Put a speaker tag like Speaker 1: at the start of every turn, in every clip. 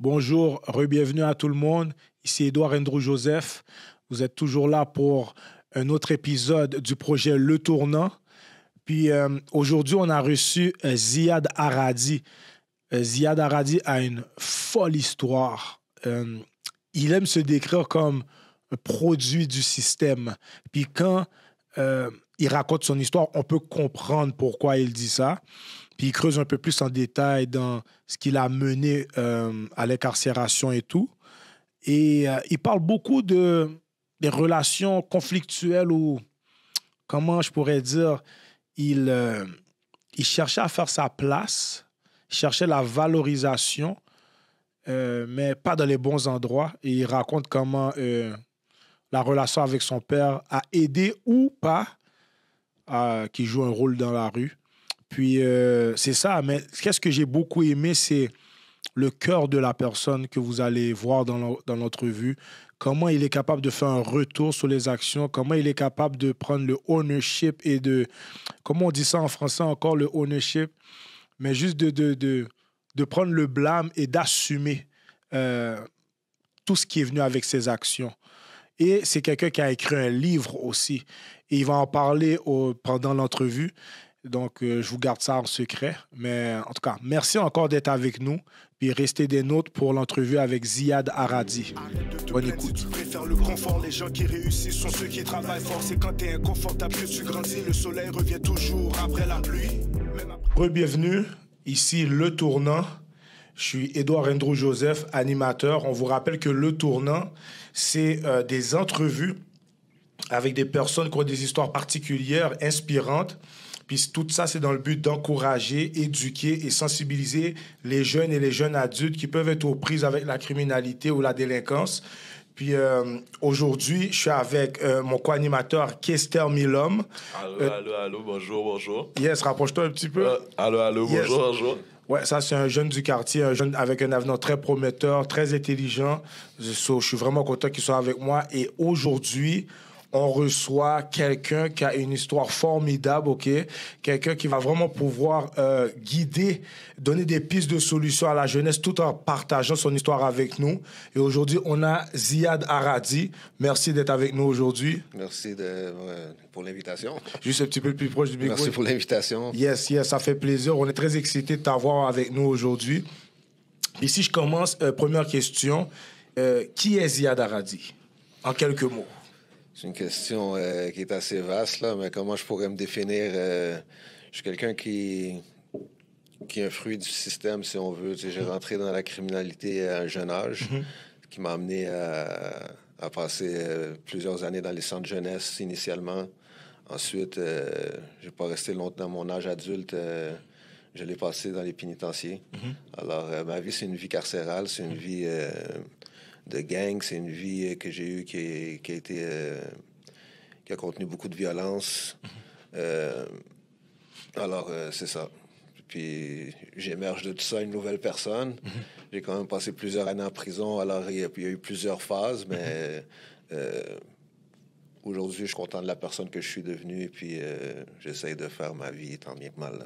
Speaker 1: Bonjour, re-bienvenue à tout le monde. Ici Édouard Andrew Joseph. Vous êtes toujours là pour un autre épisode du projet Le Tournant. Puis aujourd'hui, on a reçu Ziad Aradi. Ziad Aradi a une folle histoire. Il aime se décrire comme un produit du système. Puis quand il raconte son histoire, on peut comprendre pourquoi il dit ça. Puis il creuse un peu plus en détail dans ce qu'il a mené à l'incarcération et tout. Et il parle beaucoup des relations conflictuelles ou, comment je pourrais dire, il, euh, il cherchait à faire sa place, il cherchait la valorisation, mais pas dans les bons endroits. Et il raconte comment la relation avec son père a aidé ou pas, qui joue un rôle dans la rue. Puis c'est ça, mais qu'est-ce que j'ai beaucoup aimé, c'est le cœur de la personne que vous allez voir dans l'entrevue, comment il est capable de faire un retour sur les actions, comment il est capable de prendre le ownership et comment on dit ça en français encore, le ownership, mais juste de prendre le blâme et d'assumer euh, tout ce qui est venu avec ses actions. Et c'est quelqu'un qui a écrit un livre aussi. Et il va en parler pendant l'entrevue. Donc, je vous garde ça en secret. Mais en tout cas, merci encore d'être avec nous. Puis restez des nôtres pour l'entrevue avec Ziad Aradi. Bonne écoute.
Speaker 2: Tu préfères le confort, les gens qui réussissent sont ceux qui travaillent fort. C'est quand t'es inconfortable que tu grandis, le soleil revient toujours après la pluie.
Speaker 1: Re-bienvenue, ici Le Tournant. Je suis Édouard Andrew Joseph, animateur. On vous rappelle que Le Tournant, c'est des entrevues avec des personnes qui ont des histoires particulières, inspirantes. Puis tout ça, c'est dans le but d'encourager, éduquer et sensibiliser les jeunes et les jeunes adultes qui peuvent être aux prises avec la criminalité ou la délinquance. Puis aujourd'hui, je suis avec mon co-animateur Kester Milom.
Speaker 3: Allô, bonjour.
Speaker 1: Yes, rapproche-toi un petit peu.
Speaker 3: Allô,
Speaker 1: Yes.
Speaker 3: bonjour.
Speaker 1: Ouais, ça, c'est un jeune du quartier, un jeune avec un avenir très prometteur, très intelligent. Je suis vraiment content qu'il soit avec moi. Et aujourd'hui, on reçoit quelqu'un qui a une histoire formidable, OK? Quelqu'un qui va vraiment pouvoir guider, donner des pistes de solutions à la jeunesse tout en partageant son histoire avec nous. Et aujourd'hui, on a Ziad Aradi. Merci d'être avec nous aujourd'hui.
Speaker 4: Merci pour l'invitation.
Speaker 1: Juste un petit peu plus proche du micro.
Speaker 4: Merci pour l'invitation.
Speaker 1: Yes, ça fait plaisir. On est très excités de t'avoir avec nous aujourd'hui. Et si je commence, première question. Qui est Ziad Aradi? En quelques mots.
Speaker 4: C'est une question qui est assez vaste, là, mais comment je pourrais me définir? Je suis quelqu'un qui est un fruit du système, si on veut. Tu sais, j'ai rentré dans la criminalité à un jeune âge, ce qui m'a amené à passer plusieurs années dans les centres jeunesse initialement. Ensuite, j'ai pas resté longtemps dans mon âge adulte. Je l'ai passé dans les pénitenciers. Alors, ma vie, c'est une vie carcérale, c'est une vie de gang, c'est une vie que j'ai eue qui a contenu beaucoup de violence. Alors, c'est ça. Puis, j'émerge de tout ça une nouvelle personne. J'ai quand même passé plusieurs années en prison, alors il y a eu plusieurs phases, mais aujourd'hui, je suis content de la personne que je suis devenu, et puis j'essaie de faire ma vie tant bien que mal. Là.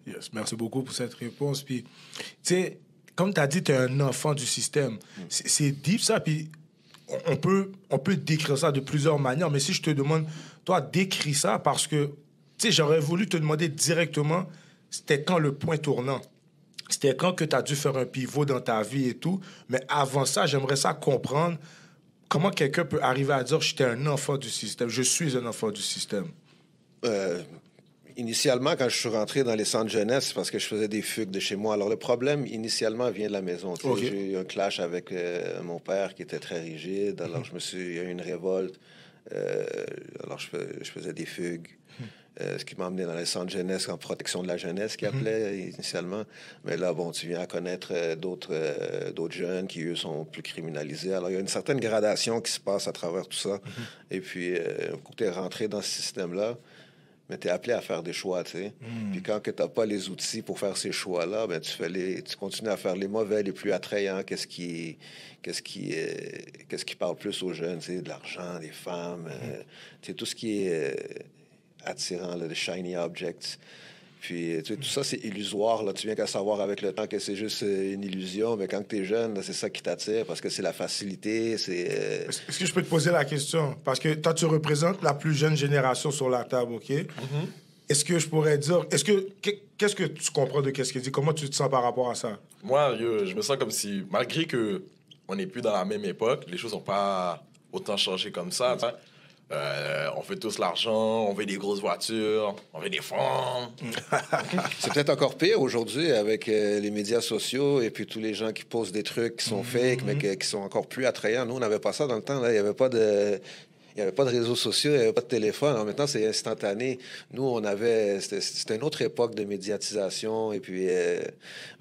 Speaker 1: Yes, merci beaucoup pour cette réponse. Puis, tu sais, comme tu as dit, tu es un enfant du système. C'est deep, ça. Puis, on peut décrire ça de plusieurs manières. Mais si je te demande, toi, décris ça parce que, tu sais, j'aurais voulu te demander directement, c'était quand le point tournant? C'était quand que tu as dû faire un pivot dans ta vie et tout. Mais avant ça, j'aimerais ça comprendre comment quelqu'un peut arriver à dire, j'étais un enfant du système, je suis un enfant du système.
Speaker 4: Initialement, quand je suis rentré dans les centres jeunesse, c'est parce que je faisais des fugues de chez moi. Alors, le problème, initialement, vient de la maison. Okay. J'ai eu un clash avec mon père qui était très rigide. Alors, il y a eu une révolte. Alors, je faisais des fugues. Ce qui m'a amené dans les centres jeunesse en protection de la jeunesse, qui appelait initialement. Mais là, bon, tu viens à connaître d'autres jeunes qui, eux, sont plus criminalisés. Alors, il y a une certaine gradation qui se passe à travers tout ça. Et puis, quand tu es rentré dans ce système-là, mais tu es appelé à faire des choix, tu sais. Puis quand tu n'as pas les outils pour faire ces choix-là, ben tu continues à faire les mauvais, les plus attrayants. Qu'est-ce qui parle plus aux jeunes, tu sais, de l'argent, des femmes, tu sais, tout ce qui est attirant, là, de shiny objects. Puis, tu sais, tout ça, c'est illusoire. Là. Tu viens qu'à savoir avec le temps que c'est juste une illusion, mais quand tu es jeune, là, c'est ça qui t'attire parce que c'est la facilité.
Speaker 1: Est-ce que je peux te poser la question? Parce que toi, tu représentes la plus jeune génération sur la table, OK? Est-ce que je pourrais dire... Qu'est-ce que tu comprends de qu'est-ce qu'il dit? Comment tu te sens par rapport à ça?
Speaker 3: Moi, je me sens comme si, malgré que on n'est plus dans la même époque, les choses n'ont pas autant changé comme ça. Tu sais. On fait tous l'argent, on veut des grosses voitures, on veut des fonds.
Speaker 4: C'est peut-être encore pire aujourd'hui avec les médias sociaux et puis tous les gens qui posent des trucs qui sont fake, mais qui sont encore plus attrayants. Nous, on n'avait pas ça dans le temps. Là. Il n'y avait pas de réseaux sociaux, il n'y avait pas de téléphone. Alors maintenant, c'est instantané. Nous, on avait... C'était une autre époque de médiatisation. Et puis,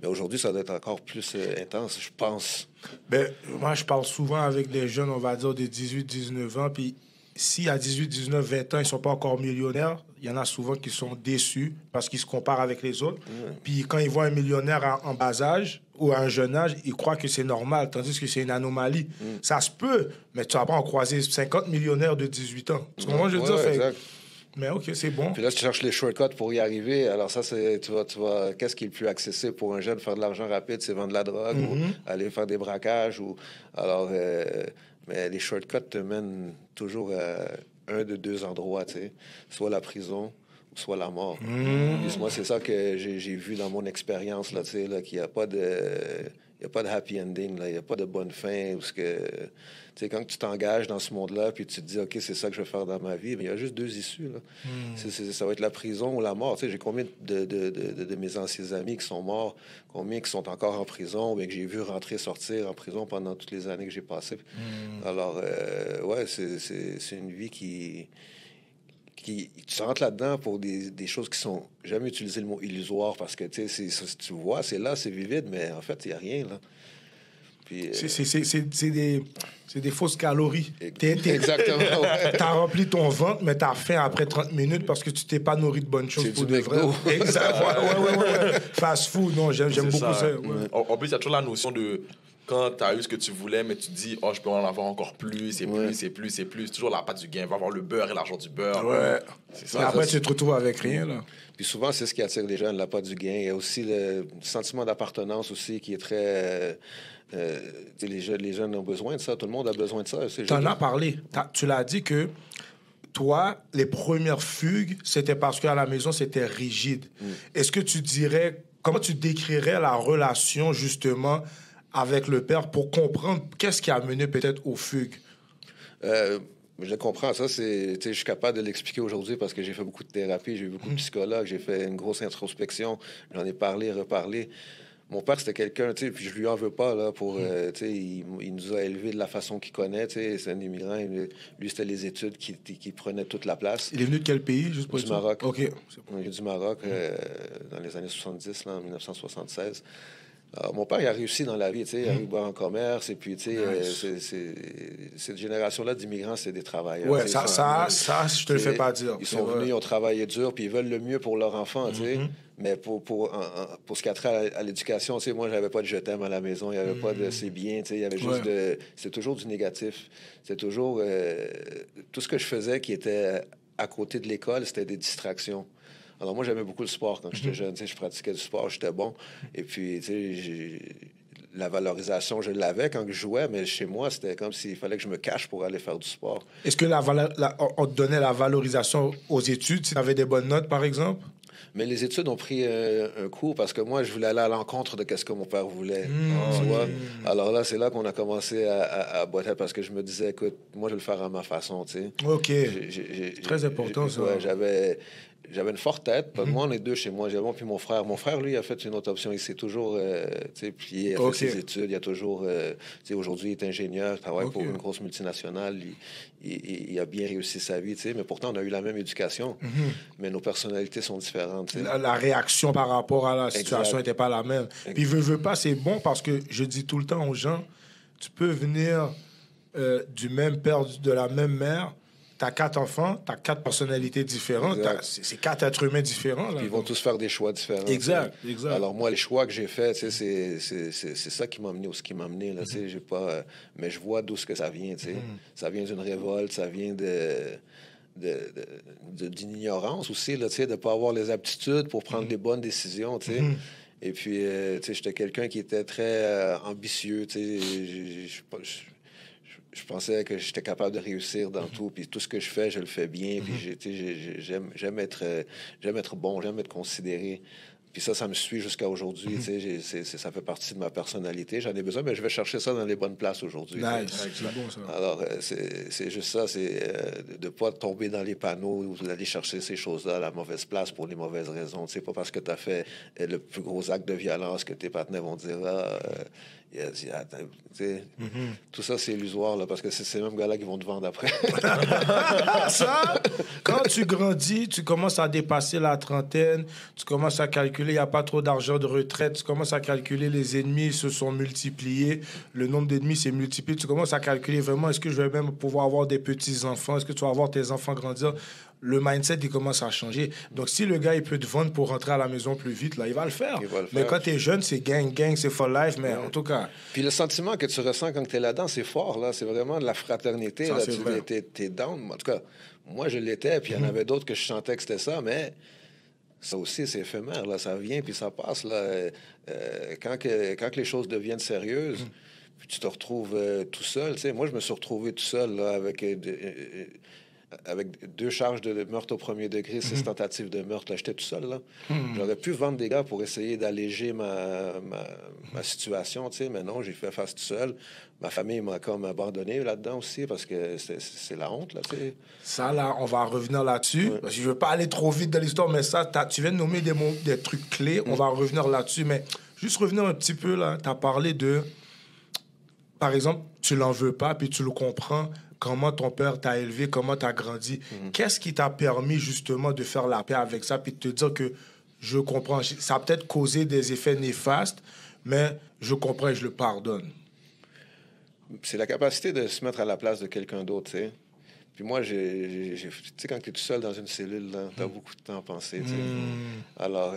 Speaker 4: mais aujourd'hui, ça doit être encore plus intense, je pense.
Speaker 1: Ben, moi, je parle souvent avec des jeunes, on va dire, de 18-19 ans, puis si à 18, 19, 20 ans, ils ne sont pas encore millionnaires, il y en a souvent qui sont déçus parce qu'ils se comparent avec les autres. Puis quand ils voient un millionnaire en bas âge ou à un jeune âge, ils croient que c'est normal, tandis que c'est une anomalie. Ça se peut, mais tu ne vas pas en croiser 50 millionnaires de 18 ans. Tu comprends ce que je veux dire?
Speaker 4: Exact.
Speaker 1: Mais OK, c'est bon.
Speaker 4: Puis là, tu cherches les shortcuts pour y arriver. Alors ça, tu vas qu'est-ce qui est le plus accessible pour un jeune? Faire de l'argent rapide, c'est vendre de la drogue ou aller faire des braquages. Alors... mais les shortcuts te mènent toujours à un de deux endroits, tu sais. Soit la prison, soit la mort. Puis moi, c'est ça que j'ai vu dans mon expérience, là, tu sais, là, qu'il n'y a pas de... Il n'y a pas de happy ending, là. Il n'y a pas de bonne fin. Parce que, tu sais, quand tu t'engages dans ce monde-là, puis tu te dis, OK, c'est ça que je vais faire dans ma vie, mais il y a juste deux issues, là. Ça va être la prison ou la mort. Tu sais, j'ai combien de mes anciens amis qui sont morts, combien qui sont encore en prison, mais que j'ai vu rentrer, sortir en prison pendant toutes les années que j'ai passées. Alors, ouais, c'est une vie qui tu rentres là-dedans pour des choses qui sont... Jamais utilisé le mot illusoire parce que, tu sais, tu vois, c'est là, c'est vivide, mais en fait, il n'y a rien, là. Puis,
Speaker 1: c'est des fausses calories.
Speaker 4: Exactement, ouais.
Speaker 1: T'as rempli ton ventre, mais t'as faim après 30 minutes parce que tu t'es pas nourri de bonnes choses.
Speaker 4: C'est
Speaker 1: pour
Speaker 4: du
Speaker 1: de vrai.
Speaker 4: McDo.
Speaker 1: Exact. Ouais. Fast food, non, j'aime beaucoup ça. Ouais.
Speaker 3: En plus, il y a toujours la notion de... Quand tu as eu ce que tu voulais, mais tu te dis, oh, je peux en avoir encore plus, c'est plus. Toujours la pâte du gain. Va avoir le beurre et l'argent du beurre.
Speaker 1: Ouais.
Speaker 3: C'est
Speaker 1: Et
Speaker 3: ça.
Speaker 1: après, tu te retrouves avec rien, là.
Speaker 4: Puis souvent, c'est ce qui attire les gens, la pâte du gain. Il y a aussi le sentiment d'appartenance aussi qui est très... les jeunes ont besoin de ça. Tout le monde a besoin de ça.
Speaker 1: Tu en as parlé. Tu l'as dit que toi, les premières fugues, c'était parce qu'à la maison, c'était rigide. Est-ce que tu dirais... Comment tu décrirais la relation, justement, avec le père pour comprendre qu'est-ce qui a mené peut-être aux fugues?
Speaker 4: Je le comprends. Ça, je suis capable de l'expliquer aujourd'hui parce que j'ai fait beaucoup de thérapie, j'ai eu beaucoup de psychologues, j'ai fait une grosse introspection, j'en ai parlé, reparlé. Mon père, c'était quelqu'un, tu sais, puis je lui en veux pas, là, pour, tu sais, il nous a élevés de la façon qu'il connaît, tu sais, c'est un immigrant, lui, c'était les études qui prenaient toute la place.
Speaker 1: Il est venu de quel pays, juste pour
Speaker 4: Du Maroc.
Speaker 1: OK.
Speaker 4: Il est du Maroc, dans les années 70, là, en 1976. Alors, mon père, il a réussi dans la vie, tu sais, il a réussi en commerce, et puis, tu sais, cette génération-là d'immigrants, c'est des travailleurs.
Speaker 1: Ouais, ça, je te le fais pas dire.
Speaker 4: Ils sont venus, ils ont travaillé dur, puis ils veulent le mieux pour leur enfant, tu sais. Mais pour ce qui a trait à l'éducation, tu sais, moi, j'avais pas de je t'aime à la maison, il y avait pas de c'est bien, tu sais, il y avait juste c'est toujours du négatif. C'est toujours... tout ce que je faisais qui était à côté de l'école, c'était des distractions. Alors, moi, j'aimais beaucoup le sport quand j'étais jeune. Tu sais, je pratiquais du sport, j'étais bon. Et puis, tu sais, la valorisation, je l'avais quand je jouais, mais chez moi, c'était comme s'il fallait que je me cache pour aller faire du sport.
Speaker 1: Est-ce que on te donnait la valorisation aux études si tu avais des bonnes notes, par exemple?
Speaker 4: Mais les études ont pris un coup parce que moi, je voulais aller à l'encontre de ce que mon père voulait. Tu vois? Alors là, c'est là qu'on a commencé à boiter parce que je me disais, écoute, moi, je vais le faire à ma façon, tu sais.
Speaker 1: OK. Très important, ça.
Speaker 4: Ouais, j'avais une forte tête. Moi, on est deux chez moi. J'ai moi puis mon frère. Mon frère, lui, a fait une autre option. Il s'est toujours plié, il a fait ses études. Il a toujours... aujourd'hui, il est ingénieur, il travaille pour une grosse multinationale. Il a bien réussi sa vie, mais pourtant, on a eu la même éducation. Mais nos personnalités sont différentes.
Speaker 1: La réaction par rapport à la situation n'était pas la même. Puis, veux pas, c'est bon parce que je dis tout le temps aux gens, tu peux venir du même père, de la même mère. T'as 4 enfants, t'as 4 personnalités différentes, c'est 4 êtres humains différents. Là,
Speaker 4: ils vont tous faire des choix différents.
Speaker 1: Exact.
Speaker 4: Alors moi, les choix que j'ai faits, c'est ça qui m'a amené où ce qui m'a amené. Là, j'ai pas, mais je vois d'où ce que ça vient. Ça vient d'une révolte, ça vient de d'ignorance aussi, là, de ne pas avoir les aptitudes pour prendre les bonnes décisions. Et puis, j'étais quelqu'un qui était très ambitieux. Je pensais que j'étais capable de réussir dans tout. Puis tout ce que je fais, je le fais bien. Puis j'aime être bon, j'aime être considéré. Puis ça me suit jusqu'à aujourd'hui. Ça fait partie de ma personnalité. J'en ai besoin, mais je vais chercher ça dans les bonnes places aujourd'hui.
Speaker 1: Nice. C'est bon, ça.
Speaker 4: Alors, c'est juste ça, c'est de ne pas tomber dans les panneaux ou d'aller chercher ces choses-là à la mauvaise place pour les mauvaises raisons. C'est pas parce que tu as fait le plus gros acte de violence que tes partenaires vont dire tout ça, c'est illusoire, là, parce que c'est ces mêmes gars-là qui vont te vendre après.
Speaker 1: Ça, quand tu grandis, tu commences à dépasser la trentaine, tu commences à calculer, il n'y a pas trop d'argent de retraite, tu commences à calculer les ennemis se sont multipliés, le nombre d'ennemis s'est multiplié, tu commences à calculer vraiment, est-ce que je vais même pouvoir avoir des petits-enfants, est-ce que tu vas voir tes enfants grandir? Le mindset, il commence à changer. Donc, si le gars, il peut te vendre pour rentrer à la maison plus vite, là, il va le faire. Mais quand tu es jeune, c'est gang, c'est for life, mais en tout cas...
Speaker 4: Puis le sentiment que tu ressens quand tu es là-dedans, c'est fort, là. C'est vraiment de la fraternité.
Speaker 1: Ça,
Speaker 4: là. T'es down. En tout cas, moi, je l'étais, puis il y en avait d'autres que je sentais que c'était ça, mais ça aussi, c'est éphémère, là. Ça vient, puis ça passe, là. Quand les choses deviennent sérieuses, puis tu te retrouves tout seul, tu sais. Moi, je me suis retrouvé tout seul, là, avec 2 charges de meurtre au premier degré, 6 tentatives de meurtre. Là, j'étais tout seul, là. J'aurais pu vendre des gars pour essayer d'alléger ma situation, tu sais, mais non, j'ai fait face tout seul. Ma famille m'a comme abandonné là-dedans aussi, parce que c'est la honte, là, tu sais.
Speaker 1: Ça, là, on va revenir là-dessus. Ouais. Je veux pas aller trop vite dans l'histoire, mais ça, tu viens de nommer des trucs clés. On va revenir là-dessus, mais juste revenir un petit peu, là. T'as parlé de... Par exemple, tu l'en veux pas, puis tu le comprends... Comment ton père t'a élevé, comment t'as grandi. Qu'est-ce qui t'a permis justement de faire la paix avec ça puis de te dire que je comprends. Ça a peut-être causé des effets néfastes, mais je comprends et je le pardonne.
Speaker 4: C'est la capacité de se mettre à la place de quelqu'un d'autre, tu sais. Puis moi, tu sais, quand tu es tout seul dans une cellule, tu as beaucoup de temps à penser, tu sais. Alors,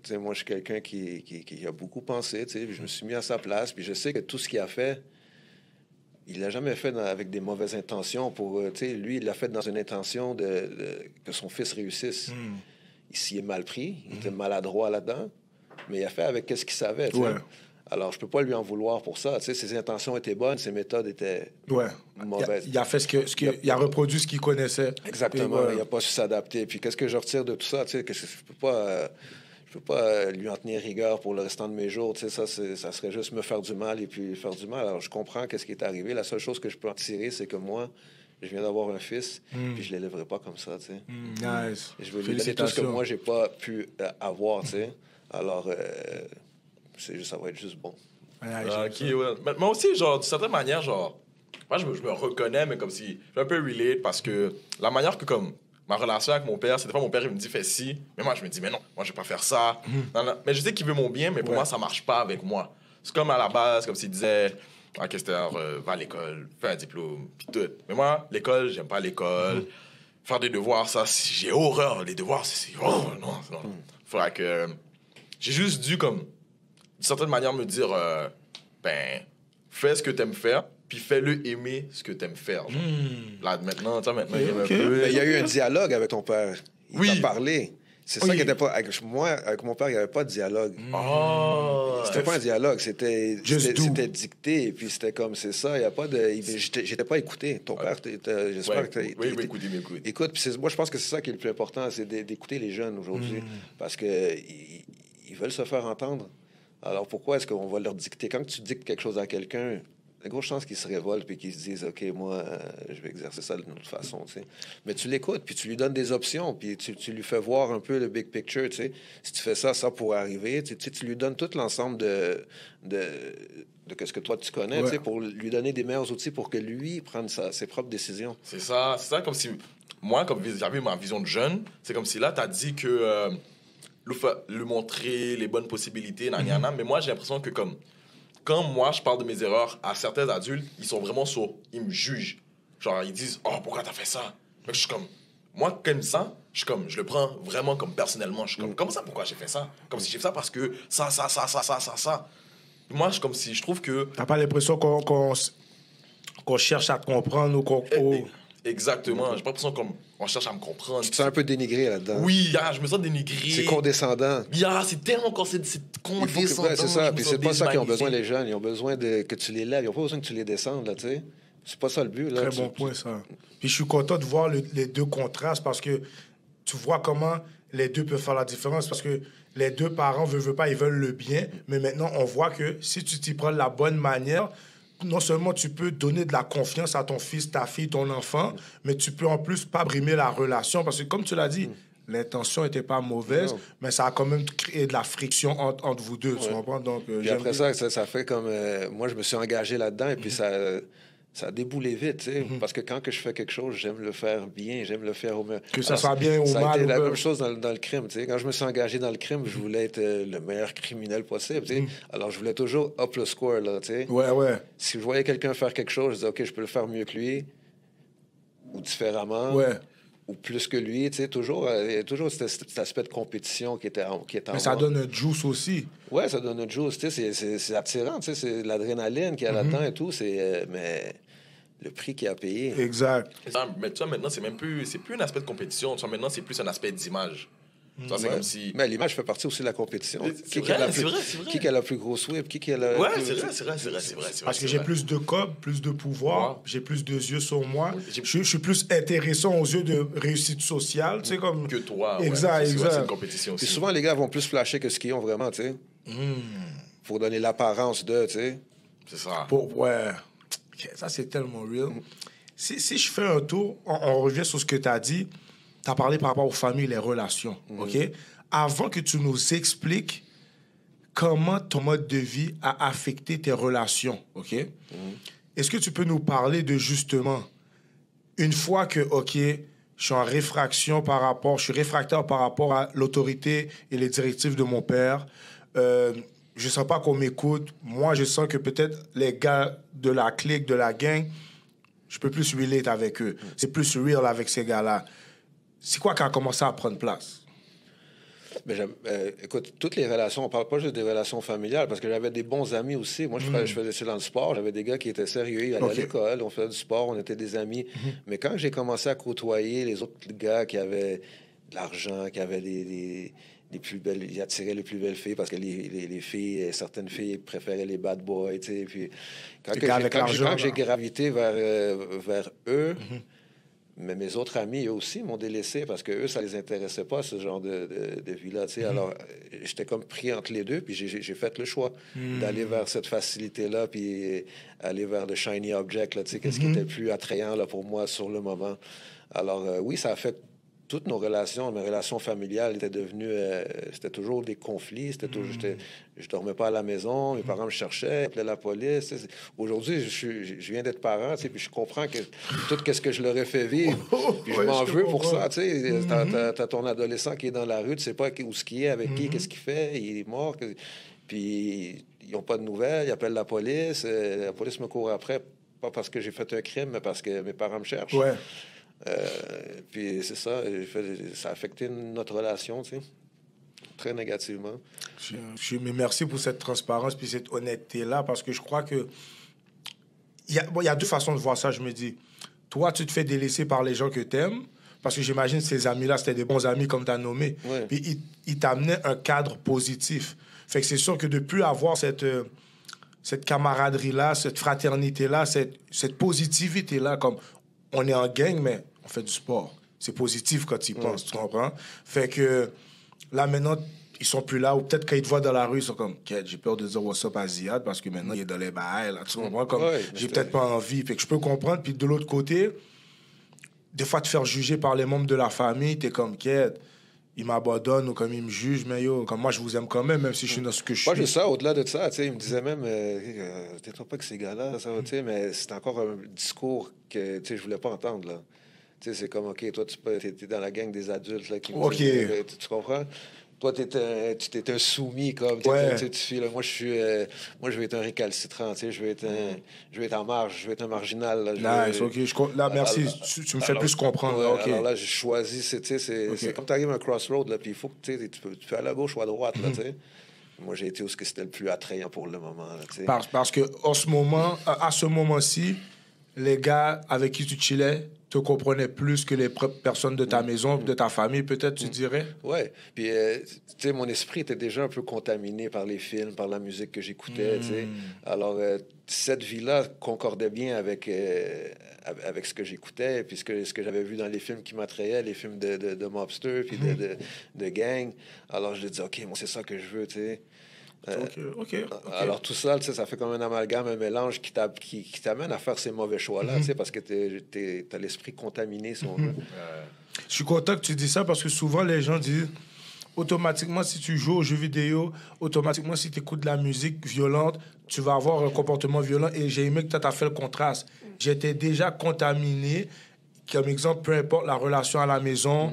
Speaker 4: tu sais, moi, je suis quelqu'un qui a beaucoup pensé, tu sais, puis je me suis mis à sa place, puis je sais que tout ce qu'il a fait, il l'a jamais fait avec des mauvaises intentions. Lui, il l'a fait dans une intention que son fils réussisse. Il s'y est mal pris, il était maladroit là-dedans, mais il a fait avec ce qu'il savait. Ouais. Alors, je peux pas lui en vouloir pour ça. Ses intentions étaient bonnes, ses méthodes étaient mauvaises.
Speaker 1: Il a fait il a reproduit ce qu'il connaissait.
Speaker 4: Exactement. Il n'a pas su s'adapter. Puis qu'est-ce que je retire de tout ça? Que je peux pas lui en tenir rigueur pour le restant de mes jours. Ça serait juste me faire du mal et puis faire du mal. Alors, je comprends qu'est-ce qui est arrivé. La seule chose que je peux en tirer, c'est que moi, je viens d'avoir un fils, puis je ne l'élèverai pas comme ça.
Speaker 1: Nice.
Speaker 4: Et je veux lui donner tout ce que moi, je n'ai pas pu avoir. Alors, ça va être juste bon.
Speaker 3: OK, ouais. Mais moi aussi, genre, d'une certaine manière, genre, moi, je me reconnais, mais comme si je suis un peu relate parce que la manière que, comme, ma relation avec mon père, c'est des fois mon père il me dit fais ci, mais moi je me dis mais non, moi je vais pas faire ça. Non. Mais je sais qu'il veut mon bien, mais pour moi ça marche pas avec moi. C'est comme à la base, comme s'il disait ok Esther, va à l'école, fais un diplôme, puis tout. Mais moi l'école, j'aime pas l'école. Faire des devoirs, ça, j'ai horreur. Les devoirs, non. Faudrait que j'ai juste dû comme d'une certaine manière me dire fais ce que t'aimes faire. Puis fais-le aimer ce que t'aimes faire. Là, maintenant, il aime un peu.
Speaker 4: Mais il y a eu un dialogue avec ton père. Il t'a parlé. C'est ça qui n'était pas... Avec mon père, il n'y avait pas de dialogue. C'était pas un dialogue. C'était dicté. Et puis c'était comme, c'est ça. Il n'y a pas de... J'étais pas écouté. Ton père, j'espère que
Speaker 3: oui, écoute.
Speaker 4: Écoute, puis moi, je pense que c'est ça qui est le plus important, c'est d'écouter les jeunes aujourd'hui. Parce qu'ils veulent se faire entendre. Alors pourquoi est-ce qu'on va leur dicter? Quand tu dictes quelque chose à quelqu'un... Il y a une grosse chance qu'ils se révoltent et qu'ils se disent « OK, moi, je vais exercer ça d'une autre façon. » Mais tu l'écoutes, puis tu lui donnes des options, puis tu lui fais voir un peu le big picture. T'sais. Si tu fais ça pourrait arriver. Tu lui donnes tout l'ensemble de ce que toi, tu connais pour lui donner des meilleurs outils pour que lui prenne ses propres décisions.
Speaker 3: C'est ça comme si... Moi, comme j'avais ma vision de jeune, c'est comme si là, tu as dit que lui montrer les bonnes possibilités, mais moi, j'ai l'impression que comme... Quand moi, je parle de mes erreurs à certains adultes, ils sont vraiment ils me jugent. Genre, ils disent « Oh, pourquoi t'as fait ça? » Mais je suis comme... Moi, comme ça, je le prends vraiment comme personnellement. Je suis comme, comment ça, pourquoi j'ai fait ça? Comme si j'ai fait ça parce que ça. Moi, je trouve que...
Speaker 1: T'as pas l'impression qu'on cherche à te comprendre ou qu'on...
Speaker 3: Exactement. J'ai pas l'impression qu'on cherche à me comprendre.
Speaker 4: Tu te sens un peu dénigré là-dedans.
Speaker 3: Oui, je me sens dénigré.
Speaker 4: C'est condescendant.
Speaker 3: C'est tellement c'est condescendant.
Speaker 4: C'est ça. Puis c'est pas ça qu'ils ont besoin, les jeunes. Ils ont besoin que tu les lèves. Ils ont pas besoin que tu les descendes, là, tu sais. C'est pas ça le but, là.
Speaker 1: Très bon point, ça. Puis je suis content de voir les deux contrastes parce que tu vois comment les deux peuvent faire la différence. Parce que les deux parents, veulent pas, ils veulent le bien. Mais maintenant, on voit que si tu t'y prends de la bonne manière, non seulement tu peux donner de la confiance à ton fils, ta fille, ton enfant, mais tu peux en plus pas brimer la relation. Parce que comme tu l'as dit, l'intention n'était pas mauvaise, mais ça a quand même créé de la friction entre vous deux. Tu comprends? Donc,
Speaker 4: puis après ça fait comme... moi, je me suis engagé là-dedans et puis ça a déboulé vite, tu sais, parce que quand que je fais quelque chose, j'aime le faire bien, j'aime le faire au mieux.
Speaker 1: Que ça soit bien ou mal.
Speaker 4: Ça a été la même chose dans le crime, tu sais. Quand je me suis engagé dans le crime, je voulais être le meilleur criminel possible, tu sais. Alors, je voulais toujours up le score, là, tu sais.
Speaker 1: Ouais.
Speaker 4: Si je voyais quelqu'un faire quelque chose, je disais, OK, je peux le faire mieux que lui, ou différemment, ou plus que lui, tu sais. Toujours cet aspect de compétition qui était en
Speaker 1: Mais ça donne un juice aussi.
Speaker 4: Ouais, ça donne un juice, tu sais. C'est attirant, tu sais. C'est l'adrénaline qu'il y a là-dedans et tout, mais... le prix qu'il a payé.
Speaker 1: Exact.
Speaker 3: Mais tu vois, maintenant, c'est plus un aspect de compétition. Tu vois, maintenant, c'est plus un aspect d'image. C'est comme si...
Speaker 4: Mais l'image fait partie aussi de la compétition.
Speaker 3: C'est vrai.
Speaker 4: Qui a la plus grosse whip? Qui a la...
Speaker 3: Ouais, c'est vrai.
Speaker 1: Parce que j'ai plus de cob, plus de pouvoir, j'ai plus de yeux sur moi. Je suis plus intéressant aux yeux de réussite sociale, tu sais, comme...
Speaker 3: Que toi,
Speaker 1: exact.
Speaker 3: C'est une compétition aussi.
Speaker 4: Et souvent, les gars vont plus flasher que ce qu'ils ont vraiment, tu sais. Pour donner l'apparence de, tu sais.
Speaker 3: C'est ça.
Speaker 1: Ouais. Ça, c'est tellement real. Si je fais un tour, on revient sur ce que tu as dit. Tu as parlé par rapport aux familles, les relations, OK? Avant que tu nous expliques comment ton mode de vie a affecté tes relations, OK? Est-ce que tu peux nous parler de, justement, une fois que, OK, je suis réfractaire par rapport à l'autorité et les directives de mon père, je sens pas qu'on m'écoute. Moi, je sens que peut-être les gars de la clique, de la gang, je peux plus relate avec eux. C'est plus real avec ces gars-là. C'est quoi qui a commencé à prendre place?
Speaker 4: Écoute, toutes les relations, on parle pas juste des relations familiales, parce que j'avais des bons amis aussi. Moi, je faisais ça dans le sport. J'avais des gars qui étaient sérieux, ils allaient à l'école, on faisait du sport, on était des amis. Mais quand j'ai commencé à côtoyer les autres gars qui avaient de l'argent, qui avaient les plus belles, ils attiraient les plus belles filles parce que les filles, certaines filles préféraient les bad boys, tu sais. Puis quand j'ai gravité vers eux, mais mes autres amis, eux aussi, m'ont délaissé parce que eux, ça les intéressait pas, ce genre de vie-là, tu sais. Alors, j'étais comme pris entre les deux, puis j'ai fait le choix d'aller vers cette facilité-là, puis aller vers le shiny object, là, tu sais, qu'est-ce qui était plus attrayant là, pour moi sur le moment. Alors, oui, ça a fait toutes nos relations, mes relations familiales étaient devenues... c'était toujours des conflits. C'était toujours, je dormais pas à la maison. Mes parents me cherchaient, appelaient la police. Aujourd'hui, je viens d'être parent, puis je comprends que tout ce que je leur ai fait vivre, puis je m'en veux pour ça. T'as ton adolescent qui est dans la rue, tu sais pas où ce qu'il est, avec qui, qu'est-ce qu'il fait, il est mort. Puis ils n'ont pas de nouvelles, ils appellent la police me court après, pas parce que j'ai fait un crime, mais parce que mes parents me cherchent.
Speaker 1: Ouais.
Speaker 4: Puis c'est ça, ça a affecté notre relation, tu sais, très négativement.
Speaker 1: Mais merci pour cette transparence puis cette honnêteté-là, parce que je crois que il y a deux façons de voir ça, je me dis. Toi, tu te fais délaisser par les gens que tu aimes, parce que j'imagine que ces amis-là, c'était des bons amis, comme tu as nommé.
Speaker 4: Ouais.
Speaker 1: Puis ils t'amenaient un cadre positif. Fait que c'est sûr que de plus avoir cette camaraderie-là, cette fraternité-là, cette positivité-là, comme... On est en gang, mais on fait du sport. C'est positif quand ils pensent, tu comprends? Fait que là, maintenant, ils sont plus là. Ou peut-être quand ils te voient dans la rue, ils sont comme, j'ai peur de dire what's up à Ziad parce que maintenant, il est dans les bails, là, tu comprends? Comme, j'ai peut-être pas envie. Fait que je peux comprendre. Puis de l'autre côté, des fois, te faire juger par les membres de la famille, t'es comme, ils m'abandonnent ou comme ils me jugent, mais comme moi, je vous aime quand même si je suis dans ce que je suis.
Speaker 4: Moi, j'ai ça, au-delà de ça, tu sais, ils me disaient même, tais-toi pas que ces gars-là, ça va, tu sais, mais c'est encore un discours que, tu sais, je voulais pas entendre, là. Tu sais, c'est comme, OK, toi, t'es dans la gang des adultes, là, qui me disent, tu comprends? Toi, tu t'es un soumis, comme, tu sais, là, moi, je vais être un récalcitrant, tu sais, je vais être en marge, je vais être un marginal. Là,
Speaker 1: nice, OK. Là, merci, tu me fais plus comprendre.
Speaker 4: Ouais,
Speaker 1: OK.
Speaker 4: Alors là, j'ai choisi, c'est comme tu arrives à un crossroad, là, puis il faut que, tu peux aller à gauche ou à droite, là, tu sais. Moi, j'ai été où c'était le plus attrayant pour le moment, là, tu sais.
Speaker 1: Parce que à ce moment-ci, les gars avec qui tu chillais te comprenaient plus que les personnes de ta maison, de ta famille, peut-être, tu dirais?
Speaker 4: Oui. Puis, tu sais, mon esprit était déjà un peu contaminé par les films, par la musique que j'écoutais, tu sais. Alors, cette vie-là concordait bien avec ce que j'écoutais, puis ce que j'avais vu dans les films qui m'attrayaient, les films de mobsters, puis de gang. Alors, je disais, OK, moi, c'est ça que je veux, tu sais.
Speaker 1: OK.
Speaker 4: Alors, tout ça, ça fait comme un amalgame, un mélange qui t'amène à faire ces mauvais choix-là, tu sais, parce que t'as l'esprit contaminé, si on veut.
Speaker 1: Je suis content que tu dis ça parce que souvent, les gens disent automatiquement, si tu joues aux jeux vidéo, automatiquement, si tu écoutes de la musique violente, tu vas avoir un comportement violent. Et j'ai aimé que tu as fait le contraste. J'étais déjà contaminé. Comme exemple, peu importe la relation à la maison,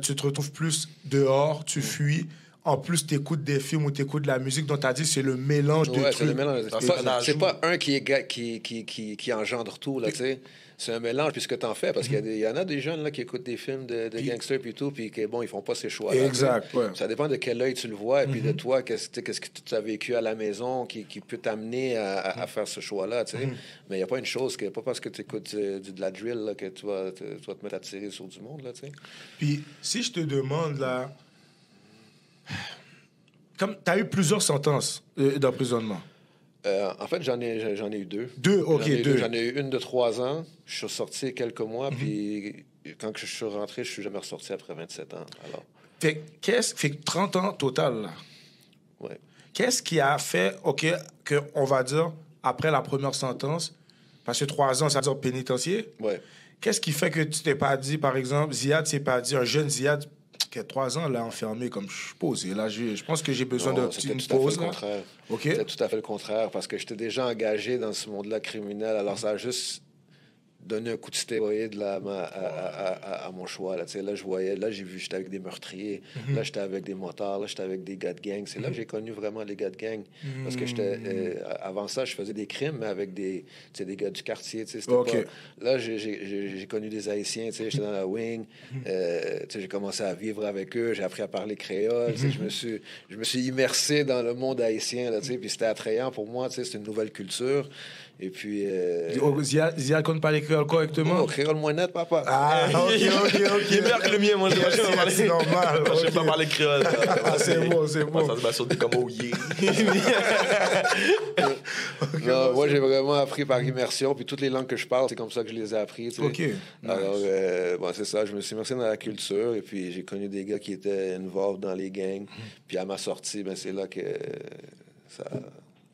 Speaker 1: tu te retrouves plus dehors, tu fuis. En plus, tu écoutes des films ou tu écoutes de la musique dont tu as dit c'est le mélange de trucs.
Speaker 4: C'est le mélange. C'est pas un qui engendre tout, là, tu sais. C'est un mélange, puis ce que tu en fais, parce qu'il y en a des jeunes là, qui écoutent des films de gangsters et tout, puis bon, ils font pas ces choix-là.
Speaker 1: Exact, ouais.
Speaker 4: Ça dépend de quel œil tu le vois, et puis de toi, qu'est-ce que tu as vécu à la maison qui peut t'amener à faire ce choix-là, tu sais. Mais il n'y a pas une chose, pas parce que tu écoutes de la drill là, que tu vas te mettre à tirer sur du monde, là, tu sais.
Speaker 1: Puis, si je te demande, là, comme tu as eu plusieurs sentences d'emprisonnement.
Speaker 4: En fait, j'en ai eu deux.
Speaker 1: Deux.
Speaker 4: J'en ai eu une de 3 ans. Je suis sorti quelques mois, puis quand je suis rentré, je suis jamais ressorti après 27 ans. Alors.
Speaker 1: Fait 30 ans total, là.
Speaker 4: Ouais.
Speaker 1: Qu'est-ce qui a fait, qu'on va dire, après la première sentence, parce que 3 ans, ça veut dire pénitentiaire, qu'est-ce qui fait que tu t'es pas dit, par exemple, Ziad s'est pas dit, un jeune Ziad, qui a 3 ans, là, enfermé comme je suis posé. Là, je pense que j'ai besoin d'une pause.
Speaker 4: C'était tout à fait le contraire. C'était tout à fait le contraire, parce que j'étais déjà engagé dans ce monde-là criminel. Alors, ça a juste donné un coup de stéroïde là, à mon choix. Là, je voyais, là, j'ai vu, j'étais avec des meurtriers. Là, j'étais avec des motards. Là, j'étais avec des gars de gang. C'est là que j'ai connu vraiment les gars de gang. Parce que avant ça, je faisais des crimes, mais avec des gars du quartier. Pas... Là, j'ai connu des Haïtiens. J'étais dans la wing. J'ai commencé à vivre avec eux. J'ai appris à parler créole. Je me suis immersé dans le monde haïtien. Là, puis c'était attrayant pour moi. C'était une nouvelle culture. Et puis...
Speaker 1: Ziad compte parler créole correctement?
Speaker 4: Oh, créole moins net, papa.
Speaker 1: Ah, OK.
Speaker 3: Il est meilleur que le mien, moi.
Speaker 1: C'est normal.
Speaker 3: Je sais pas parler créole.
Speaker 1: C'est bon.
Speaker 3: Ça se bat sur des comme ouillés.
Speaker 4: Non, moi, j'ai vraiment appris par immersion. Puis toutes les langues que je parle, c'est comme ça que je les ai appris.
Speaker 1: OK.
Speaker 4: Alors, c'est ça. Je me suis immersé dans la culture. Et puis, j'ai connu des gars qui étaient involved dans les gangs. Puis, à ma sortie, c'est là que ça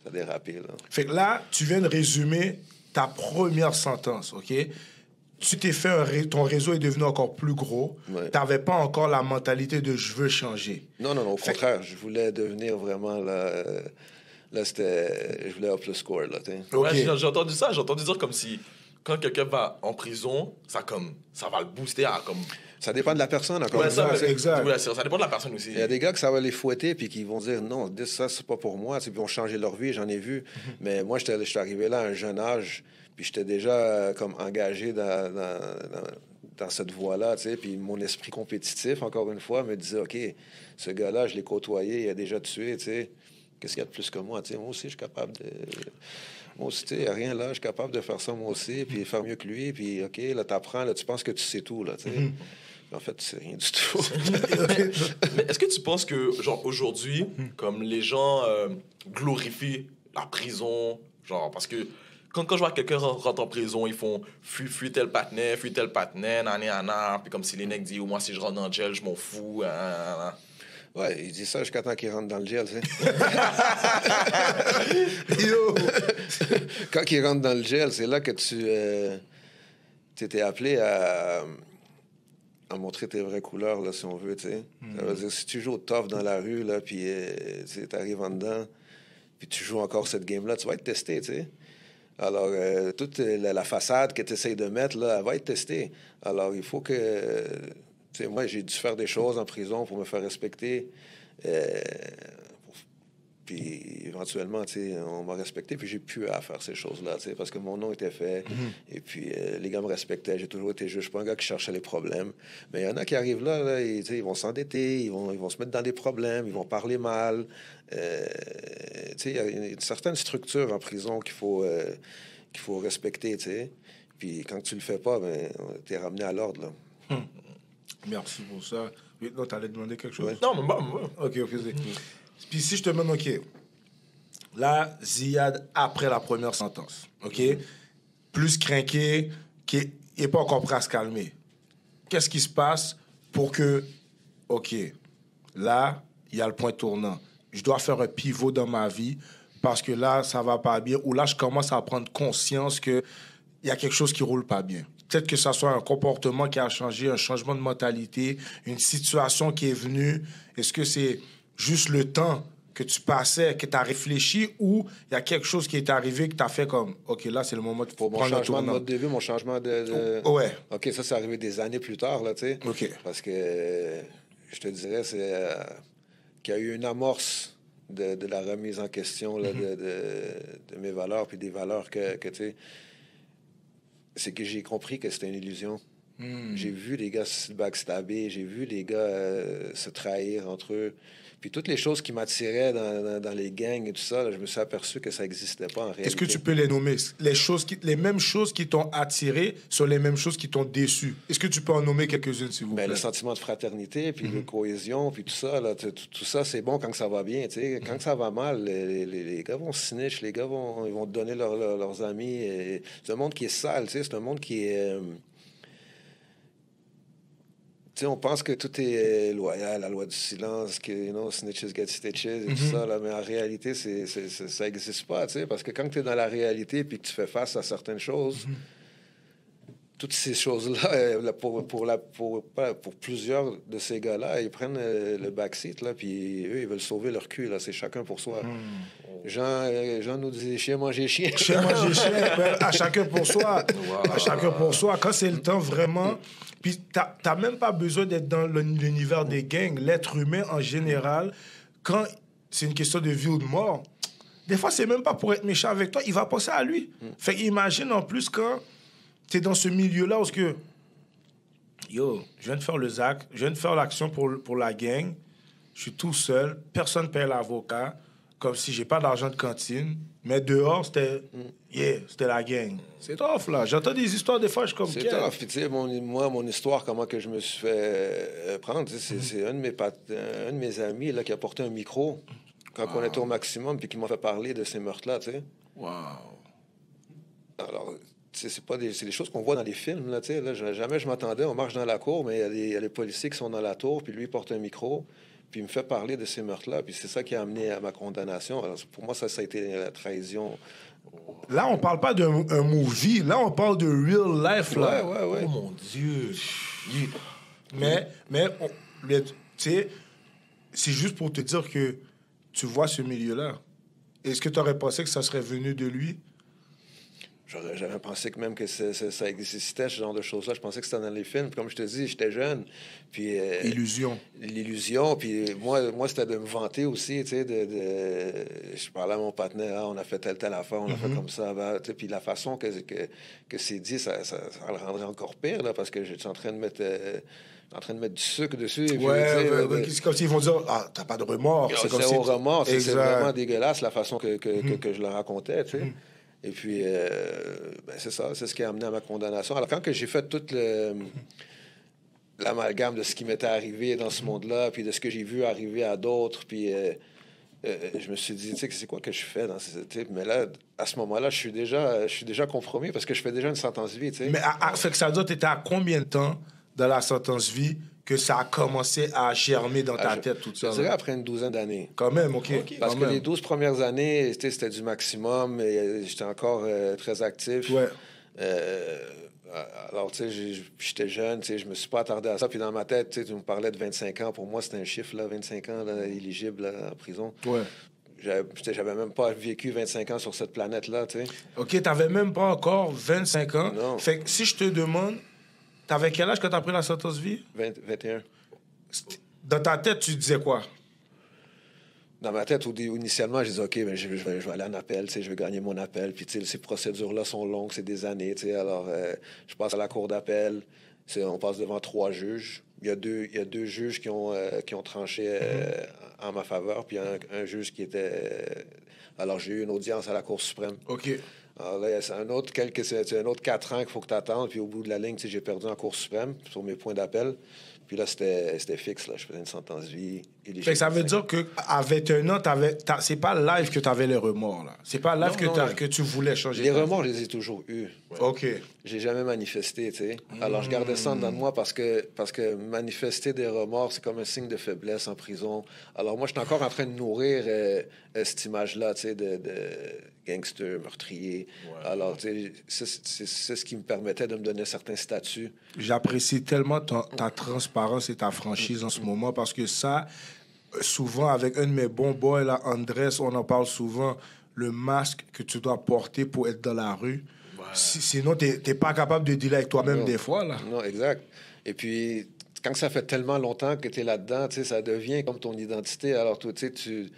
Speaker 4: a dérapé, là.
Speaker 1: Fait que là, tu viens de résumer ta première sentence, OK? Tu t'es fait ton réseau est devenu encore plus gros.
Speaker 4: Ouais.
Speaker 1: Tu n'avais pas encore la mentalité de « je veux changer ».
Speaker 4: Non, au contraire. Je voulais devenir vraiment, là, c'était... Je voulais up le score, là, t'sais.
Speaker 3: Ouais, j'ai entendu ça. J'ai entendu dire comme si, quand quelqu'un va en prison, ça va le booster à comme...
Speaker 4: Ça dépend de la personne, encore.
Speaker 1: Ouais, c'est exact.
Speaker 3: Ouais, ça dépend de la personne aussi.
Speaker 4: Il y a des gars que ça va les fouetter puis qui vont dire non, ça, c'est pas pour moi. Puis ils vont changer leur vie, j'en ai vu. Mais moi, je suis arrivé là à un jeune âge, puis j'étais déjà comme engagé dans cette voie-là, tu sais. Puis mon esprit compétitif, encore une fois, me disait OK, ce gars-là, je l'ai côtoyé, il a déjà tué, tu sais. Qu'est-ce qu'il y a de plus que moi, tu sais. Moi aussi, je suis capable de... Moi aussi, tu sais, rien là, je suis capable de faire ça moi aussi, puis faire mieux que lui. Puis OK, là, t'apprends, là, tu penses que tu sais tout, là, tu sais. En fait, c'est rien du tout.
Speaker 3: Mais est-ce que tu penses que, genre, aujourd'hui, comme les gens glorifient la prison, genre, parce que quand je vois quelqu'un rentre en prison, ils font fuis tel patinet, nanana, puis comme si les mecs disent, moi, si je rentre dans le gel, je m'en fous, nanana.
Speaker 4: Ouais, il dit ça jusqu'à temps qu'il rentre dans le gel, tu sais. Quand il rentre dans le gel, c'est là que tu étais appelé à montrer tes vraies couleurs, là, si on veut, tu sais. Ça veut dire, si tu joues au tough dans la rue, là, puis tu arrives en dedans, puis tu joues encore cette game-là, tu vas être testé, tu sais. Alors, toute la façade que tu essayes de mettre, là, elle va être testée. Alors, il faut que... Tu sais, moi, j'ai dû faire des choses en prison pour me faire respecter. Puis éventuellement, tu sais, on m'a respecté, puis j'ai pu à faire ces choses-là, tu sais, parce que mon nom était fait, et puis les gars me respectaient, j'ai toujours été juste, je suis pas un gars qui cherchait les problèmes. Mais il y en a qui arrivent là et, tu sais, ils vont s'endetter, ils vont se mettre dans des problèmes, ils vont parler mal. Tu sais, il y a une certaine structure en prison qu'il faut respecter, tu sais. Puis quand tu le fais pas, ben, t'es ramené à l'ordre, là.
Speaker 1: Merci pour ça. Non, t'allais demander quelque chose?
Speaker 4: Ouais.
Speaker 3: Non, mais bon,
Speaker 1: OK. Puis si je te demande, OK, là, Ziad, après la première sentence, OK, plus craqué, qui n'est pas encore prêt à se calmer. Qu'est-ce qui se passe pour que, OK, là, il y a le point tournant. Je dois faire un pivot dans ma vie parce que là, ça va pas bien. Ou là, je commence à prendre conscience qu'il y a quelque chose qui roule pas bien. Peut-être que ça soit un comportement qui a changé, un changement de mentalité, une situation qui est venue. Est-ce que c'est juste le temps que tu passais, que tu as réfléchi, ou il y a quelque chose qui est arrivé que tu as fait comme, OK, là, c'est le moment pour
Speaker 4: Mon
Speaker 1: prendre le
Speaker 4: changement de
Speaker 1: tournant.
Speaker 4: mode de vie, mon changement de...
Speaker 1: Ouais.
Speaker 4: OK, ça, c'est arrivé des années plus tard, là, tu sais.
Speaker 1: OK.
Speaker 4: Parce que, je te dirais, c'est qu'il y a eu une amorce de la remise en question là, de mes valeurs, puis des valeurs que tu sais, c'est que j'ai compris que c'était une illusion. J'ai vu les gars se backstabber, j'ai vu les gars se trahir entre eux. Puis toutes les choses qui m'attiraient dans les gangs et tout ça, là, je me suis aperçu que ça n'existait pas en réalité.
Speaker 1: Est-ce que tu peux les nommer? Les mêmes choses qui t'ont attiré sont les mêmes choses qui t'ont déçu. Est-ce que tu peux en nommer quelques-unes, s'il vous plaît?
Speaker 4: Ben, le sentiment de fraternité, puis de cohésion, puis tout ça, là, tout ça, c'est bon quand ça va bien. T'sais. Quand ça va mal, les gars vont snitch, les gars ils vont te donner leurs amis. Et c'est un monde qui est sale, c'est un monde qui est... on pense que tout est loyal, la loi du silence, que, snitches get stitches et tout ça, là, mais en réalité, ça n'existe pas, parce que quand tu es dans la réalité et que tu fais face à certaines choses, toutes ces choses-là, pour plusieurs de ces gars-là, ils prennent le backseat, là, puis eux, ils veulent sauver leur cul, là, c'est chacun pour soi. Jean nous disait « chien manger chien ».
Speaker 1: Chien manger chien, ben, à chacun pour soi. À chacun pour soi. Quand c'est le temps, vraiment... Puis t'as même pas besoin d'être dans l'univers des gangs. L'être humain, en général, quand c'est une question de vie ou de mort, des fois, c'est même pas pour être méchant avec toi. Il va penser à lui. Fait imagine en plus quand t'es dans ce milieu-là où que... Yo, je viens de faire le ZAC, je viens de faire l'action pour la gang. Je suis tout seul. Personne paye l'avocat. Comme si j'ai pas d'argent de cantine. Mais dehors, c'était... c'était la gang. C'est tough, là. J'entends des histoires, des fois, je suis comme...
Speaker 4: C'est tough. Puis, tu sais, mon histoire, comment que je me suis fait prendre, c'est un de mes amis là, qui a porté un micro quand on était au maximum, puis qui m'a fait parler de ces meurtres-là, tu sais.
Speaker 1: Wow.
Speaker 4: Alors, c'est des choses qu'on voit dans les films, là, tu sais. Là, jamais je m'attendais. On marche dans la cour, mais il y a les policiers qui sont dans la tour, puis lui, il porte un micro. Puis il me fait parler de ces meurtres-là. Puis c'est ça qui a amené à ma condamnation. Alors, pour moi, ça a été la trahison.
Speaker 1: Là, on parle pas d'un movie. Là, on parle de real life. Là.
Speaker 4: Ouais.
Speaker 3: Oh mon Dieu.
Speaker 1: Mais tu sais, c'est juste pour te dire que tu vois ce milieu-là. Est-ce que tu aurais pensé que ça serait venu de lui?
Speaker 4: J'avais pensé que même que ça existait, ce genre de choses-là. Je pensais que c'était dans les films. Puis comme je te dis, j'étais jeune. Puis, l'illusion. Puis moi, c'était de me vanter aussi, tu sais, je parlais à mon partenaire, on a fait telle affaire, on a fait comme ça. Puis la façon que c'est dit, ça le rendrait encore pire, là, parce que j'étais en train de mettre... du sucre dessus.
Speaker 1: C'est comme s'ils vont dire « Ah, t'as pas de remords. »
Speaker 4: C'est comme si... remords. C'est vraiment dégueulasse, la façon que je le racontais, tu sais. Et puis, c'est ça, c'est ce qui a amené à ma condamnation. Alors, quand que j'ai fait tout l'amalgame de ce qui m'était arrivé dans ce monde-là, puis de ce que j'ai vu arriver à d'autres, puis je me suis dit, tu sais, c'est quoi que je fais dans ces types? Mais là, à ce moment-là, je suis déjà compromis parce que je fais déjà une sentence vie, tu sais.
Speaker 1: Mais fait que ça veut dire que t'étais à combien de temps dans la sentence vie que ça a commencé à germer dans ta tête, tout ça?
Speaker 4: Je dirais après une douzaine d'années.
Speaker 1: Quand même, OK.
Speaker 4: Parce que les 12 premières années, c'était du maximum. Et j'étais encore très actif.
Speaker 1: Ouais.
Speaker 4: Alors, tu sais, j'étais jeune, tu sais, je me suis pas attardé à ça. Puis dans ma tête, tu sais, tu me parlais de 25 ans. Pour moi, c'était un chiffre, là, 25 ans, là, éligible là, en prison.
Speaker 1: Ouais.
Speaker 4: J'avais même pas vécu 25 ans sur cette planète-là, tu sais.
Speaker 1: OK, t'avais même pas encore 25 ans.
Speaker 4: Non.
Speaker 1: Fait que si je te demande... T'avais quel âge quand t'as pris la sentence vie?
Speaker 4: 21.
Speaker 1: Dans ta tête, tu disais quoi?
Speaker 4: Dans ma tête, initialement, je disais, OK, ben, je vais aller en appel, je vais gagner mon appel. Puis, ces procédures-là sont longues, c'est des années. Alors, je passe à la cour d'appel. On passe devant 3 juges. Il y a deux juges qui ont tranché en ma faveur, puis un juge qui était... Alors, j'ai eu une audience à la Cour suprême.
Speaker 1: OK.
Speaker 4: Alors là, c'est un autre 4 ans qu'il faut que tu attendes. Puis au bout de la ligne, j'ai perdu en Cour suprême sur mes points d'appel. Puis là, c'était fixe. Là. Je faisais une sentence vie.
Speaker 1: Fait que ça veut dire qu'à 21 ans, c'est pas live que tu avais les remords. Là. C'est pas live que tu voulais changer.
Speaker 4: Les remords, je les ai toujours eus.
Speaker 1: Ouais. OK.
Speaker 4: J'ai jamais manifesté, tu sais. Alors, je gardais ça dans moi parce que manifester des remords, c'est comme un signe de faiblesse en prison. Alors, moi, je suis encore en train de nourrir cette image-là, tu sais, de gangster, meurtrier. Ouais. Alors, tu sais, c'est ce qui me permettait de me donner certains statuts.
Speaker 1: J'apprécie tellement ta transparence et ta franchise en ce moment parce que ça, souvent, avec un de mes bons boys, là, Andrés, on en parle souvent, le masque que tu dois porter pour être dans la rue. Ouais. Sinon, tu n'es pas capable de dealer avec toi-même des fois, là.
Speaker 4: Non, exact. Et puis, quand ça fait tellement longtemps que tu es là-dedans, tu sais, ça devient comme ton identité. Alors, tu sais, tu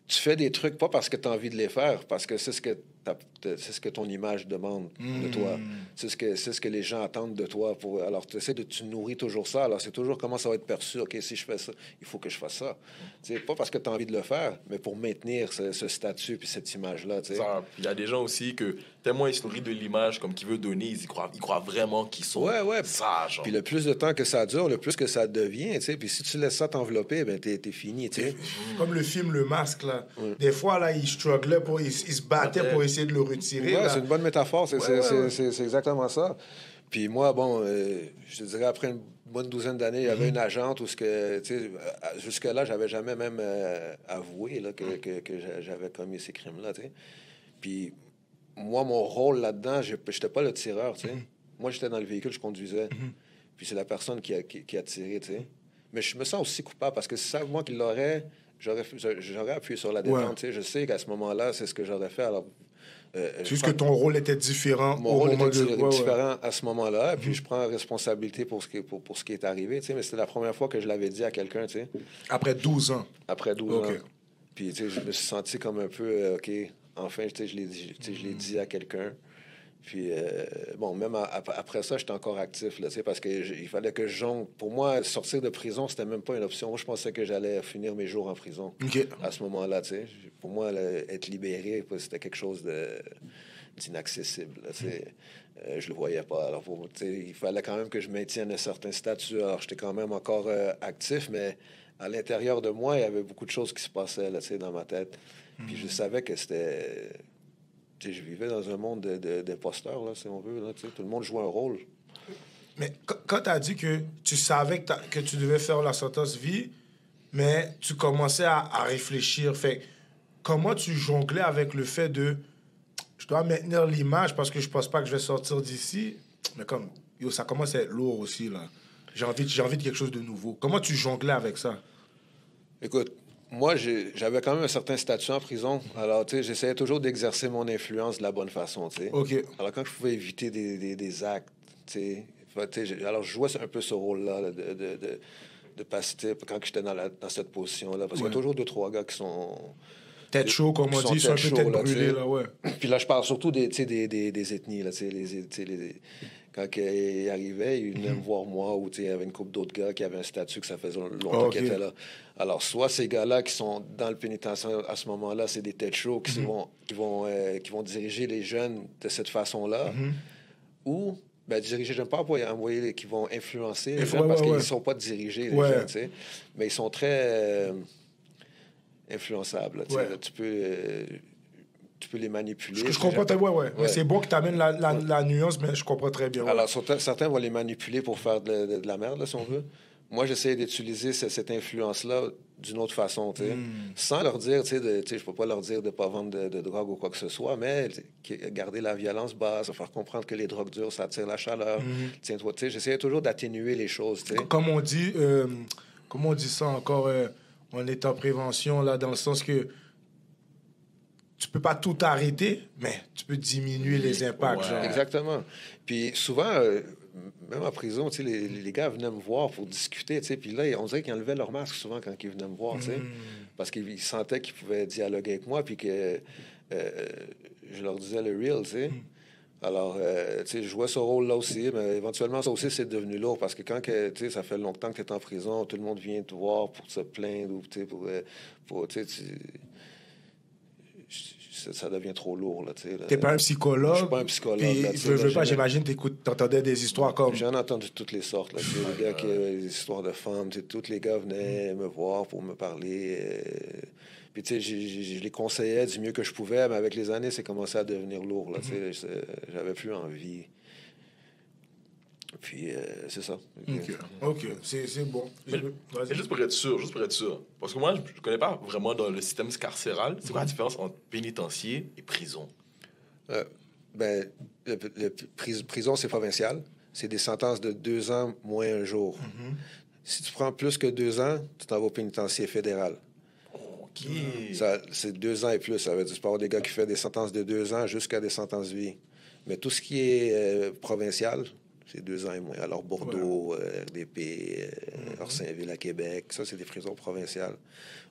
Speaker 4: fais des trucs pas parce que tu as envie de les faire, parce que c'est ce que ton image demande de toi. C'est ce que les gens attendent de toi. Alors, tu nourris toujours ça. Alors, c'est toujours comment ça va être perçu. OK, si je fais ça, il faut que je fasse ça. T'sais, pas parce que tu as envie de le faire, mais pour maintenir ce statut puis cette image-là.
Speaker 3: Il y a des gens aussi que, tellement ils se nourrissent de l'image comme qu'ils veulent donner, ils croient vraiment qu'ils sont sages.
Speaker 4: Puis le plus de temps que ça dure, le plus que ça devient. Puis si tu laisses ça t'envelopper, ben t'es fini.
Speaker 1: Comme le film Le Masque, là. Des fois, là, il strugglait, il se battait pour essayer de le retirer.
Speaker 4: Ouais, c'est une bonne métaphore. C'est exactement ça. Puis moi, bon, je te dirais, après une bonne douzaine d'années, il y avait une agente où jusque-là, j'avais jamais même avoué là, que j'avais commis ces crimes-là. T'sais. Puis moi, mon rôle là-dedans, je n'étais pas le tireur. Moi, j'étais dans le véhicule, je conduisais. Puis c'est la personne qui a tiré. T'sais. Mais je me sens aussi coupable parce que si c'est moi qui l'aurais, j'aurais appuyé sur la détente. Je sais qu'à ce moment-là, c'est ce que j'aurais fait. Alors,
Speaker 1: c'est juste que ton rôle était différent.
Speaker 4: Mon rôle était différent à ce moment-là. Puis je prends responsabilité pour ce qui est arrivé. Mais c'était la première fois que je l'avais dit à quelqu'un.
Speaker 1: Après 12 ans.
Speaker 4: Après 12 ans. Puis je me suis senti comme un peu, OK, enfin, je l'ai dit à quelqu'un. Puis, même après ça, j'étais encore actif, là, parce qu'il fallait que je jongle. Pour moi, sortir de prison, c'était même pas une option. Moi, je pensais que j'allais finir mes jours en prison à ce moment-là, Pour moi, être libéré, c'était quelque chose d'inaccessible, je le voyais pas. Alors, il fallait quand même que je maintienne un certain statut. Alors, j'étais quand même encore actif, mais à l'intérieur de moi, il y avait beaucoup de choses qui se passaient, là, dans ma tête. Puis, je savais que c'était... je vivais dans un monde d'imposteurs, là, si on veut. Là, tout le monde joue un rôle.
Speaker 1: Mais quand tu as dit que tu savais que tu devais faire la sentence vie, mais tu commençais à réfléchir. Fait, comment tu jonglais avec le fait de... Je dois maintenir l'image parce que je pense pas que je vais sortir d'ici. Mais comme, ça commence à être lourd aussi, là. J'ai envie de quelque chose de nouveau. Comment tu jonglais avec ça?
Speaker 4: Écoute, moi, j'avais quand même un certain statut en prison. Alors, j'essayais toujours d'exercer mon influence de la bonne façon,
Speaker 1: OK.
Speaker 4: Alors, quand je pouvais éviter des actes, alors, je jouais un peu ce rôle-là de passer, quand j'étais dans cette position-là. Parce qu'il y a toujours 2-3 gars qui sont...
Speaker 1: Tête chaud, comme on dit, ils sont un peu tête brûlée, là, ouais.
Speaker 4: Puis là, je parle surtout des ethnies, là, quand il arrivait, il venait me voir moi, ou il y avait une couple d'autres gars qui avaient un statut que ça faisait longtemps qu'ils étaient là. Alors, soit ces gars-là qui sont dans le pénitentiaire à ce moment-là, c'est des têtes chauds qui vont diriger les jeunes de cette façon-là, ou diriger, j'aime pas envoyer qui vont influencer les jeunes parce qu'ils ne sont pas dirigés, les jeunes, mais ils sont très influençables. Là, tu peux les manipuler.
Speaker 1: Je comprends très bien, c'est bon que tu amènes la nuance, mais je comprends très bien.
Speaker 4: Alors, certains vont les manipuler pour faire de la merde, là, si on veut. Moi, j'essaie d'utiliser cette influence-là d'une autre façon, sans leur dire, je peux pas leur dire de pas vendre de drogue ou quoi que ce soit, mais garder la violence basse, faire comprendre que les drogues dures, ça attire la chaleur. Tiens-toi, j'essaie toujours d'atténuer les choses.
Speaker 1: Comme on dit ça encore, on est en prévention, là, dans le sens que tu peux pas tout arrêter, mais tu peux diminuer les impacts. Genre.
Speaker 4: Exactement. Puis souvent, même en prison, les gars venaient me voir pour discuter, puis là, on dirait qu'ils enlevaient leur masque souvent quand ils venaient me voir, parce qu'ils sentaient qu'ils pouvaient dialoguer avec moi, puis que je leur disais le real, Alors, je jouais ce rôle-là aussi, mais éventuellement, ça aussi, c'est devenu lourd, parce que quand ça fait longtemps que tu es en prison, tout le monde vient te voir pour se plaindre, ou ça devient trop lourd.
Speaker 1: T'es pas un psychologue.
Speaker 4: Je suis pas un psychologue.
Speaker 1: Puis, je veux pas, j'imagine, t'entendais des histoires comme...
Speaker 4: J'en ai entendu toutes les sortes. Là, les gars qui avaient des histoires de femmes, tous les gars venaient me voir pour me parler. Puis, tu sais, je les conseillais du mieux que je pouvais, mais avec les années, c'est commencé à devenir lourd. Là, j'avais plus envie. Puis, c'est ça.
Speaker 1: OK. C'est bon.
Speaker 3: Mais juste pour être sûr. Parce que moi, je ne connais pas vraiment dans le système carcéral. C'est quoi la différence entre pénitencier et prison?
Speaker 4: Prison, c'est provincial. C'est des sentences de 2 ans moins un jour. Si tu prends plus que 2 ans, tu t'en vas au pénitencier fédéral.
Speaker 3: OK.
Speaker 4: C'est 2 ans et plus. Ça veut dire que tu peux avoir des gars qui font des sentences de 2 ans jusqu'à des sentences de vie. Mais tout ce qui est provincial, c'est 2 ans et moins. Alors, Bordeaux, RDP, Orsainville à Québec, ça, c'est des prisons provinciales.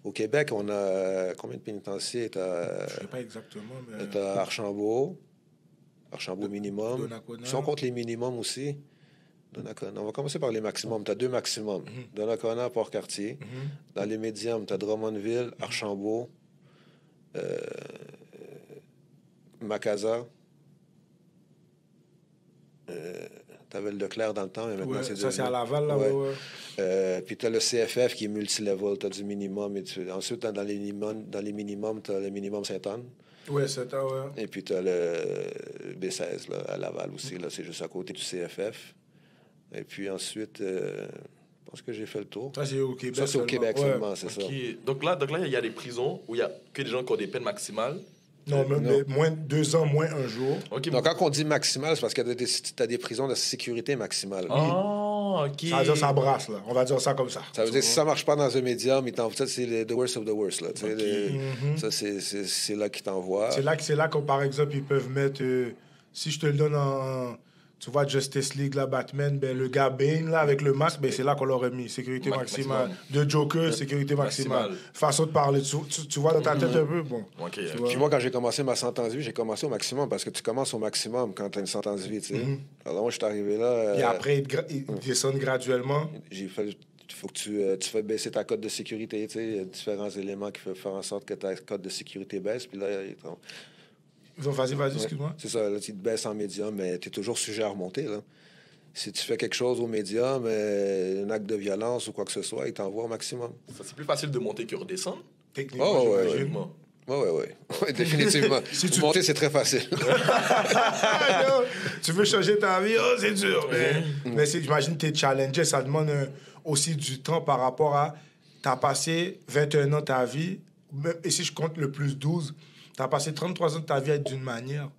Speaker 4: Au Québec, on a combien de pénitenciers?
Speaker 1: Je ne sais pas exactement, mais...
Speaker 4: Tu as Archambault minimum.
Speaker 1: Donnacona.
Speaker 4: Si on compte les minimums aussi, Donnacona. On va commencer par les maximums. Tu as 2 maximums. Donnacona, Port-Cartier. Dans les médiums, tu as Drummondville, Archambault, Macasa. T'avais le Leclerc dans le temps, mais maintenant c'est...
Speaker 1: Ça, c'est à Laval, là.
Speaker 4: Puis t'as le CFF qui est multilevel, t'as du minimum. Ensuite, dans les minimums, t'as le minimum Sainte-Anne.
Speaker 1: Oui, Sainte-Anne, oui.
Speaker 4: Et puis t'as le B16, là, à Laval aussi. Là, c'est juste à côté du CFF. Et puis ensuite, je pense que j'ai fait le tour.
Speaker 1: Ça, c'est au Québec.
Speaker 4: Ça, c'est au Québec seulement, c'est ça.
Speaker 3: Donc là, il y a des prisons où il y a que des gens qui ont des peines maximales.
Speaker 1: Non, mais moins 2 ans, moins 1 jour.
Speaker 3: Okay.
Speaker 4: Donc, quand on dit maximal, c'est parce que tu as des prisons de sécurité maximale.
Speaker 3: Ah, OK.
Speaker 1: Ça veut dire ça brasse, là. On va dire ça comme ça.
Speaker 4: Ça veut dire que si ça marche pas dans un médium, ça, c'est the worst of the worst. Là. Ça, c'est là qu'ils t'envoient.
Speaker 1: C'est là que, par exemple, ils peuvent mettre... si je te le donne en... Tu vois, Justice League, là, Batman, ben, le gars Bane, là, avec le masque, ben, c'est là qu'on l'aurait mis. Sécurité maximale. De Joker, sécurité maximale. Façon de parler. Tu vois dans ta tête un peu? Bon.
Speaker 3: Okay.
Speaker 4: Puis moi, quand j'ai commencé ma sentence de vie, j'ai commencé au maximum parce que tu commences au maximum quand tu as une sentence de vie, tu sais. Alors moi, je suis arrivé là...
Speaker 1: Et après, ils descendent graduellement.
Speaker 4: Il faut que tu fais baisser ta cote de sécurité, tu sais. Il y a différents éléments qui peuvent faire en sorte que ta cote de sécurité baisse. Puis là,
Speaker 1: Vas-y, excuse-moi.
Speaker 4: C'est ça, là, tu te baisses en médium, mais tu es toujours sujet à remonter, là. Si tu fais quelque chose au médium, un acte de violence ou quoi que ce soit, il t'envoie au maximum.
Speaker 3: Ça, c'est plus facile de monter que redescendre?
Speaker 1: Techniquement,
Speaker 4: Oui, définitivement. Monter, c'est très facile.
Speaker 1: Tu veux changer ta vie, c'est dur. Mais j'imagine que tu es challengé, ça demande aussi du temps par rapport à... Tu as passé 21 ans de ta vie, et si je compte le plus 12... Tu as passé 33 ans de ta vie à être d'une manière.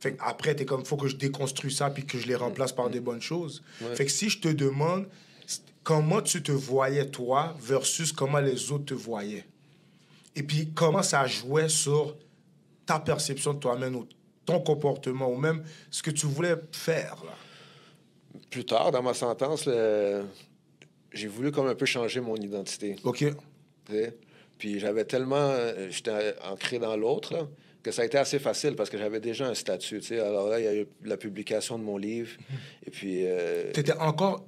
Speaker 1: Fait après, tu es comme, faut que je déconstruis ça puis que je les remplace par des bonnes choses. Fait que si je te demande comment tu te voyais, toi, versus comment les autres te voyaient, et puis comment ça jouait sur ta perception de toi-même, ou ton comportement, ou même ce que tu voulais faire, là.
Speaker 4: Plus tard, dans ma sentence, j'ai voulu comme un peu changer mon identité.
Speaker 1: OK.
Speaker 4: T'sais? Puis j'étais ancré dans l'autre, là, que ça a été assez facile parce que j'avais déjà un statut, tu sais. Alors là, il y a eu la publication de mon livre, et puis...
Speaker 1: T'étais encore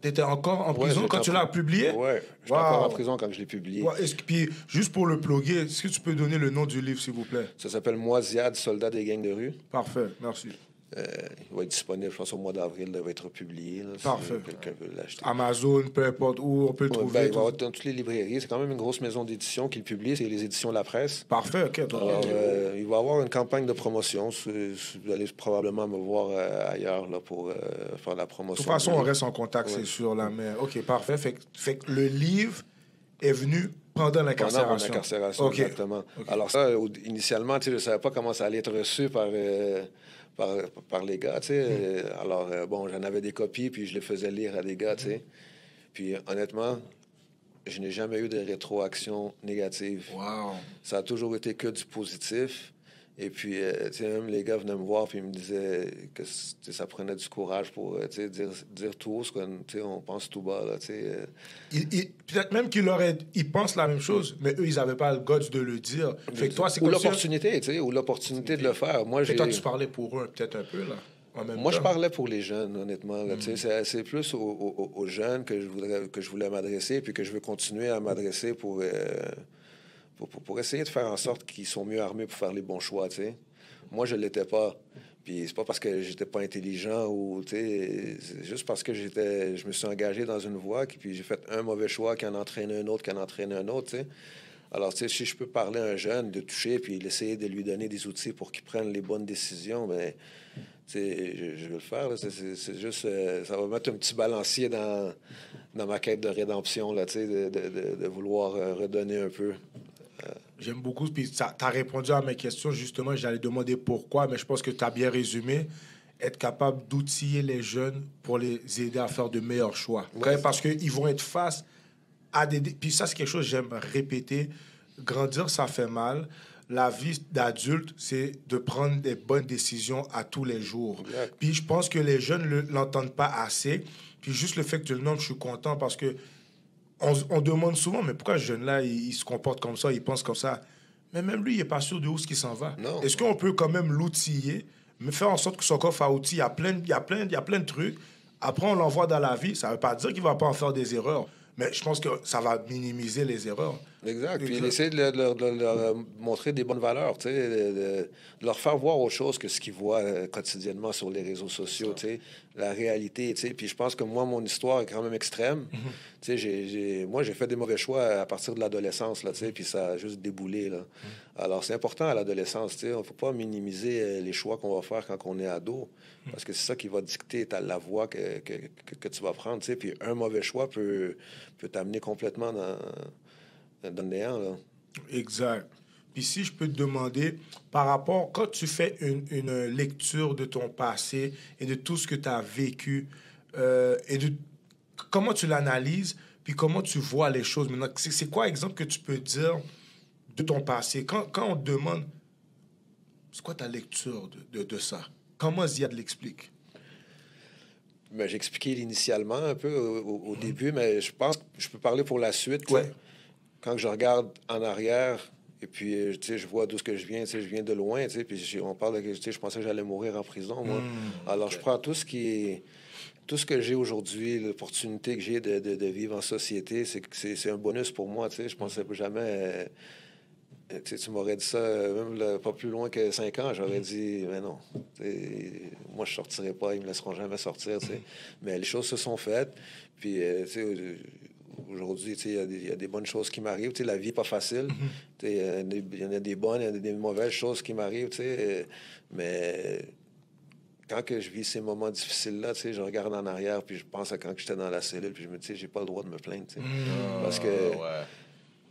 Speaker 1: en prison quand tu l'as publié?
Speaker 4: Oui, j'étais encore en prison quand je l'ai publié.
Speaker 1: Puis, juste pour le plugger, est-ce que tu peux donner le nom du livre, s'il vous plaît?
Speaker 4: Ça s'appelle « Moi, Ziad, soldat des gangs de rue ».
Speaker 1: Parfait, merci.
Speaker 4: Il va être disponible, je pense, au mois d'avril, il va être publié. Là,
Speaker 1: parfait.
Speaker 4: Si quelqu'un veut l'acheter.
Speaker 1: Amazon, peu importe où on peut le trouver.
Speaker 4: Il va y avoir dans toutes les librairies. C'est quand même une grosse maison d'édition qui le publie. C'est les éditions La Presse.
Speaker 1: Parfait, OK.
Speaker 4: Alors, il va y avoir une campagne de promotion. Vous allez probablement me voir ailleurs là, pour faire la promotion.
Speaker 1: De toute façon, on reste en contact, c'est sûr. Là, mais... OK, parfait. Fait que le livre est venu pendant l'incarcération.
Speaker 4: Pendant mon incarcération, exactement. Okay. Alors ça, initialement, je ne savais pas comment ça allait être reçu par les gars, tu sais. Alors, j'en avais des copies, puis je les faisais lire à des gars, tu sais. Puis, honnêtement, je n'ai jamais eu de rétroaction négative.
Speaker 1: Wow.
Speaker 4: Ça a toujours été que du positif. Et puis, tu sais, même les gars venaient me voir, puis ils me disaient que ça prenait du courage pour, tu sais, dire tout haut, ce qu'on, tu sais, on pense tout bas, là, tu sais.
Speaker 1: Peut-être même ils pensent la même chose, mais eux, ils n'avaient pas le guts de le dire. Fait que toi, c'est
Speaker 4: ou l'opportunité, tu sais, ou l'opportunité de le faire. Moi,
Speaker 1: toi, tu parlais pour eux, peut-être un peu, là.
Speaker 4: Moi, je parlais pour les jeunes, honnêtement. Là, c'est plus aux jeunes que je voulais m'adresser, puis que je veux continuer à m'adresser pour essayer de faire en sorte qu'ils sont mieux armés pour faire les bons choix, tu sais. Moi, je l'étais pas. Puis c'est pas parce que j'étais pas intelligent ou, tu sais, c'est juste parce que je me suis engagé dans une voie, puis j'ai fait un mauvais choix qui en entraîne un autre, tu sais. Alors, tu sais, si je peux parler à un jeune, de toucher, puis essayer de lui donner des outils pour qu'il prenne les bonnes décisions, bien, tu sais, je vais le faire. Là. C'est juste, ça va mettre un petit balancier dans ma quête de rédemption, là, tu sais, de vouloir redonner un peu.
Speaker 1: J'aime beaucoup. Puis tu as répondu à mes questions. Justement, j'allais demander pourquoi, mais je pense que tu as bien résumé. Être capable d'outiller les jeunes pour les aider à faire de meilleurs choix.
Speaker 4: Ouais,
Speaker 1: parce qu'ils vont être face à des... Puis ça, c'est quelque chose que j'aime répéter. Grandir, ça fait mal. La vie d'adulte, c'est de prendre des bonnes décisions à tous les jours.
Speaker 4: Exact.
Speaker 1: Puis je pense que les jeunes ne l'entendent pas assez. Puis juste le fait que tu le nommes, je suis content parce que on demande souvent, mais pourquoi ce jeune-là, il se comporte comme ça, il pense comme ça? Mais même lui, il n'est pas sûr de où il s'en va.
Speaker 4: Non.
Speaker 1: Est-ce qu'on peut quand même l'outiller, mais faire en sorte que son coffre à outils, il y a plein de trucs. Après, on l'envoie dans la vie. Ça ne veut pas dire qu'il ne va pas en faire des erreurs. Mais je pense que ça va minimiser les erreurs.
Speaker 4: Exact. Puis essayer de leur montrer des bonnes valeurs, tu sais, de leur faire voir autre chose que ce qu'ils voient quotidiennement sur les réseaux sociaux, tu sais, la réalité, tu sais. Puis je pense que moi, mon histoire est quand même extrême. Tu sais, moi, j'ai fait des mauvais choix à partir de l'adolescence, là, tu sais, puis ça a juste déboulé, là. Alors, c'est important à l'adolescence, tu sais. On ne faut pas minimiser les choix qu'on va faire quand on est ado, parce que c'est ça qui va dicter la voie que tu vas prendre, tu sais. Puis un mauvais choix peut t'amener complètement dans le néant, là.
Speaker 1: Exact. Puis si je peux te demander, par rapport, quand tu fais une lecture de ton passé et de tout ce que tu as vécu, et de comment tu l'analyses, puis comment tu vois les choses maintenant, c'est quoi, exemple, que tu peux dire de ton passé? Quand on te demande, c'est quoi ta lecture de ça? Comment Ziad l'explique?
Speaker 4: Ben, j'ai expliqué initialement un peu au début, mais je pense que je peux parler pour la suite.
Speaker 1: Ouais.
Speaker 4: Quand je regarde en arrière, et puis, tu sais, je vois d'où ce que je viens, tu sais, je viens de loin, tu sais, puis on parle de, tu sais, je pensais que j'allais mourir en prison, moi. Alors, je prends tout ce que j'ai aujourd'hui, l'opportunité que j'ai de vivre en société, c'est un bonus pour moi, tu sais. Je pensais jamais... tu m'aurais dit ça, même pas plus loin que 5 ans, j'aurais dit, mais non, moi, je sortirai pas, ils me laisseront jamais sortir, tu sais. Mais les choses se sont faites, puis, tu sais, aujourd'hui, tu sais, il y a des bonnes choses qui m'arrivent, tu sais, la vie n'est pas facile, tu sais, il y en a des bonnes, il y en a des mauvaises choses qui m'arrivent, tu sais, mais quand que je vis ces moments difficiles-là, tu sais, je regarde en arrière, puis je pense à quand j'étais dans la cellule, puis je me dis, j'ai pas le droit de me plaindre, tu sais, parce que...
Speaker 3: Ouais.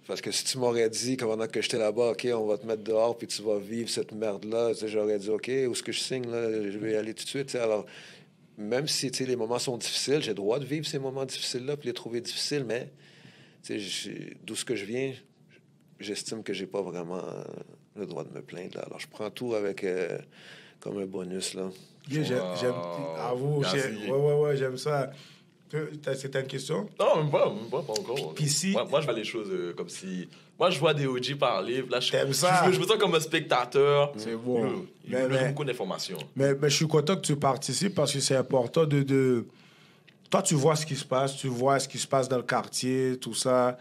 Speaker 4: Parce que si tu m'aurais dit, pendant que j'étais là-bas, OK, on va te mettre dehors, puis tu vas vivre cette merde-là, tu sais, j'aurais dit, OK, où est-ce que je signe, là? Je vais y aller tout de suite. Tu sais, alors, même si, tu sais, les moments sont difficiles, j'ai le droit de vivre ces moments difficiles-là, puis les trouver difficiles, mais, tu sais, d'où ce que je viens, j'estime que j'ai pas vraiment le droit de me plaindre, là. Alors, je prends tout avec, comme un bonus, là.
Speaker 1: Yeah, j'aime... Avoue, ouais, j'aime ça. C'était une question?
Speaker 3: Non, même pas encore.
Speaker 1: Puis si...
Speaker 3: Moi, je vois les choses comme si... Moi, je vois des OG parler. Là,
Speaker 1: T'aimes ça?
Speaker 3: Je me sens comme un spectateur.
Speaker 1: C'est bon.
Speaker 3: Il me donne beaucoup d'informations.
Speaker 1: Mais je suis content que tu participes parce que c'est important de... Toi, tu vois ce qui se passe. Tu vois ce qui se passe dans le quartier, tout ça.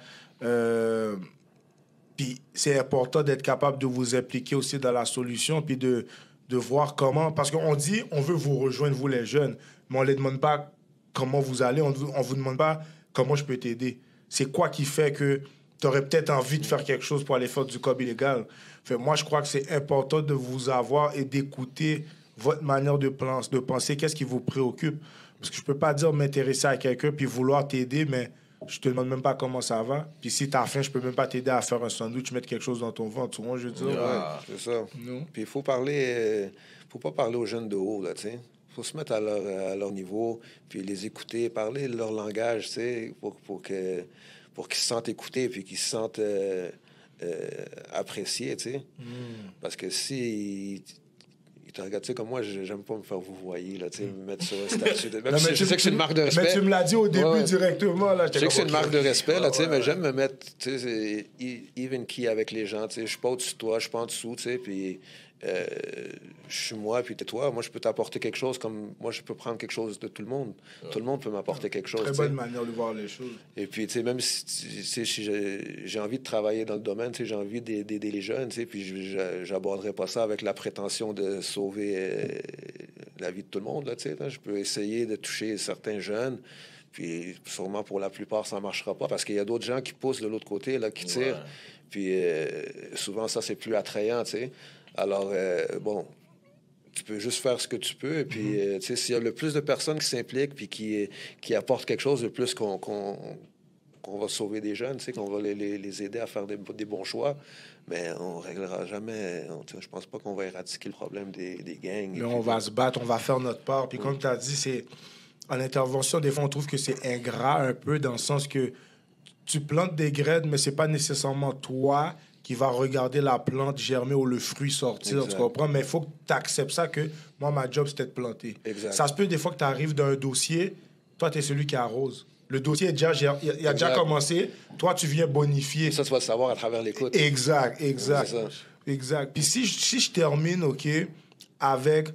Speaker 1: Puis c'est important d'être capable de vous impliquer aussi dans la solution puis de voir comment... Parce qu'on dit, on veut vous rejoindre, vous les jeunes, mais on ne les demande pas comment vous allez, on vous demande pas comment je peux t'aider. C'est quoi qui fait que tu aurais peut-être envie de faire quelque chose pour aller faire du cob illégal. Fait, moi, je crois que c'est important de vous avoir et d'écouter votre manière de penser, qu'est-ce qui vous préoccupe. Parce que je peux pas dire m'intéresser à quelqu'un puis vouloir t'aider, mais je te demande même pas comment ça va. Puis si tu as faim, je peux même pas t'aider à faire un sandwich, mettre quelque chose dans ton ventre. Tu vois, je veux dire.
Speaker 4: Ouais, c'est ça.
Speaker 1: Non.
Speaker 4: Puis il faut parler... faut pas parler aux jeunes de haut, là, tu sais. Faut se mettre à leur niveau, puis les écouter, parler leur langage, tu sais, pour qu'ils se sentent écoutés, puis qu'ils se sentent appréciés, tu sais. Parce que si ils te regardent, tu sais, comme moi, j'aime pas me faire vous voyez, là, tu sais, me mettre sur un statut. Même
Speaker 1: Non,
Speaker 4: je sais que c'est une marque de respect.
Speaker 1: Mais tu me l'as dit au début directement, là.
Speaker 4: Je sais que c'est une marque de respect, là, tu sais, mais j'aime me mettre, tu sais, even key avec les gens, tu sais. Je suis pas au-dessus de toi, je suis pas en dessous, tu sais, puis je suis moi, puis t'es toi. Moi, je peux t'apporter quelque chose comme moi, je peux prendre quelque chose de tout le monde. Tout le monde peut m'apporter quelque chose.
Speaker 1: Très bonne manière de voir les choses.
Speaker 4: Et puis, tu sais, même si j'ai envie de travailler dans le domaine, tu sais, j'ai envie d'aider les jeunes, tu sais, puis j'aborderai pas ça avec la prétention de sauver la vie de tout le monde, là, tu sais. Je peux essayer de toucher certains jeunes. Puis sûrement pour la plupart, ça ne marchera pas parce qu'il y a d'autres gens qui poussent de l'autre côté, là, qui tirent. Puis souvent, ça, c'est plus attrayant, tu sais. Alors, bon, tu peux juste faire ce que tu peux. Et puis, tu sais, s'il y a le plus de personnes qui s'impliquent puis qui apportent quelque chose de plus qu'on va sauver des jeunes, tu sais, qu'on va les aider à faire des bons choix, mais on ne réglera jamais... je pense pas qu'on va éradiquer le problème des gangs.
Speaker 1: Mais on va se battre, on va faire notre part. Puis comme tu as dit, c'est... En intervention, des fois, on trouve que c'est ingrat un peu dans le sens que tu plantes des graines, mais c'est pas nécessairement toi qui va regarder la plante germer ou le fruit sortir, exact. Tu comprends? Mais il faut que tu acceptes ça que moi, ma job, c'était de planter.
Speaker 4: Exact.
Speaker 1: Ça se peut des fois que tu arrives dans un dossier, toi, tu es celui qui arrose. Le dossier il a déjà commencé, toi, tu viens bonifier.
Speaker 4: Ça, tu vas le savoir à travers l'écoute.
Speaker 1: Exact. Puis si je termine, OK, avec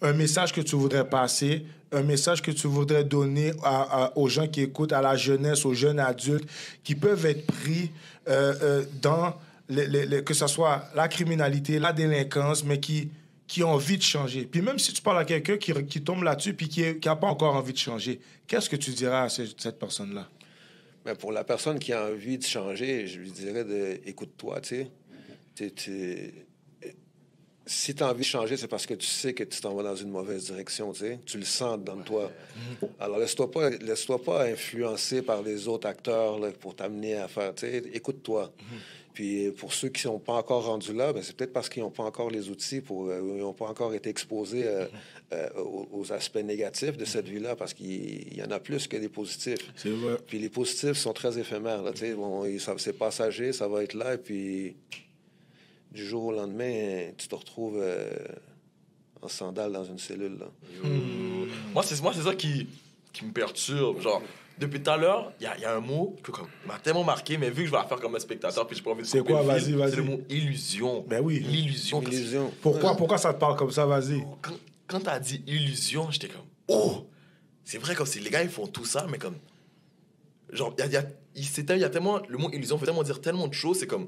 Speaker 1: un message que tu voudrais passer, un message que tu voudrais donner aux gens qui écoutent, à la jeunesse, aux jeunes adultes, qui peuvent être pris dans, que ce soit la criminalité, la délinquance, mais qui ont envie de changer. Puis même si tu parles à quelqu'un qui tombe là-dessus puis qui n'a pas encore envie de changer, qu'est-ce que tu diras à cette personne-là?
Speaker 4: Mais pour la personne qui a envie de changer, je lui dirais écoute-toi, tu sais. Si tu as envie de changer, c'est parce que tu sais que tu t'en vas dans une mauvaise direction, tu sais. Tu le sens dans toi. Alors, laisse-toi pas influencer par les autres acteurs là, pour t'amener à faire, tu sais. Écoute-toi. Puis pour ceux qui ne sont pas encore rendus là, ben, c'est peut-être parce qu'ils n'ont pas encore les outils, ils n'ont pas encore été exposés aux aspects négatifs de cette vie-là, parce qu'il y en a plus que des positifs.
Speaker 1: C'est vrai.
Speaker 4: Puis les positifs sont très éphémères, là, tu sais. Bon, c'est passager, ça va être là, et puis... Du jour au lendemain, tu te retrouves en sandales dans une cellule. Là.
Speaker 3: Moi, c'est ça qui me perturbe. Genre, depuis tout à l'heure, il y a un mot qui m'a tellement marqué, mais vu que je vais la faire comme un spectateur, puis j'ai pas envie de
Speaker 1: c'est quoi, vas-y.
Speaker 3: C'est le mot illusion.
Speaker 1: Ben oui.
Speaker 3: L'illusion.
Speaker 1: Pourquoi ça te parle comme ça, vas-y?
Speaker 3: Quand t'as dit illusion, j'étais comme, oh! C'est vrai, comme si les gars, ils font tout ça, mais comme... Genre, il y a tellement... Le mot illusion veut tellement dire tellement de choses, c'est comme...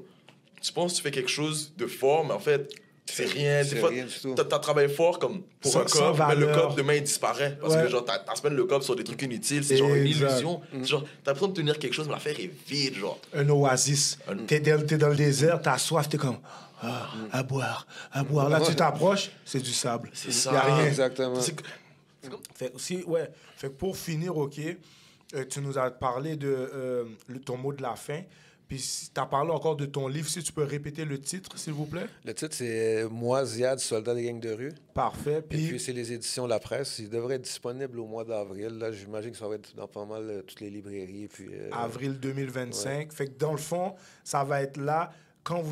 Speaker 3: Tu penses que tu fais quelque chose de fort, mais en fait, c'est rien. Des fois, t'as travaillé fort comme pour un cop, mais le cop, demain, il disparaît. Parce que, genre, t'as semaine le cop sur des trucs inutiles. C'est genre une illusion. Genre, t'as besoin de tenir quelque chose, mais l'affaire est vide, genre.
Speaker 1: Un oasis. T'es dans le désert, t'as soif, t'es comme... à boire. Là, tu t'approches, c'est du sable.
Speaker 3: C'est ça.
Speaker 1: Il n'y a rien.
Speaker 4: Exactement.
Speaker 1: Fait que pour finir, OK, tu nous as parlé de ton mot de la fin. Puis tu as parlé encore de ton livre. Si tu peux répéter le titre, s'il vous plaît.
Speaker 4: Le titre, c'est « Moi, Ziad, soldat des gangs de rue ».
Speaker 1: Parfait.
Speaker 4: Et puis, c'est les éditions La Presse. Il devrait être disponible au mois d'avril. Là, j'imagine que ça va être dans pas mal toutes les librairies. Puis,
Speaker 1: avril 2025. Fait que dans le fond, ça va être là quand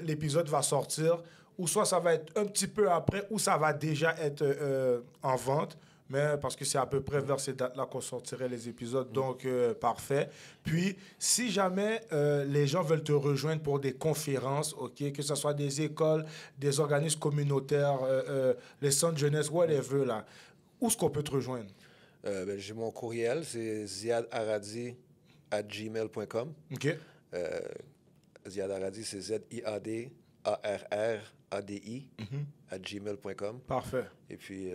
Speaker 1: l'épisode va sortir. Ou soit ça va être un petit peu après, ou ça va déjà être en vente. Mais parce que c'est à peu près vers ces dates-là qu'on sortirait les épisodes. Donc, parfait. Puis, si jamais les gens veulent te rejoindre pour des conférences, OK, que ce soit des écoles, des organismes communautaires, les centres jeunesse, whatever, là, où est-ce qu'on peut te rejoindre?
Speaker 4: J'ai mon courriel, c'est ziadaradi@gmail.com.
Speaker 1: OK.
Speaker 4: Ziadaradi, c'est ZIADARRADI @gmail.com.
Speaker 1: Parfait.
Speaker 4: Et puis...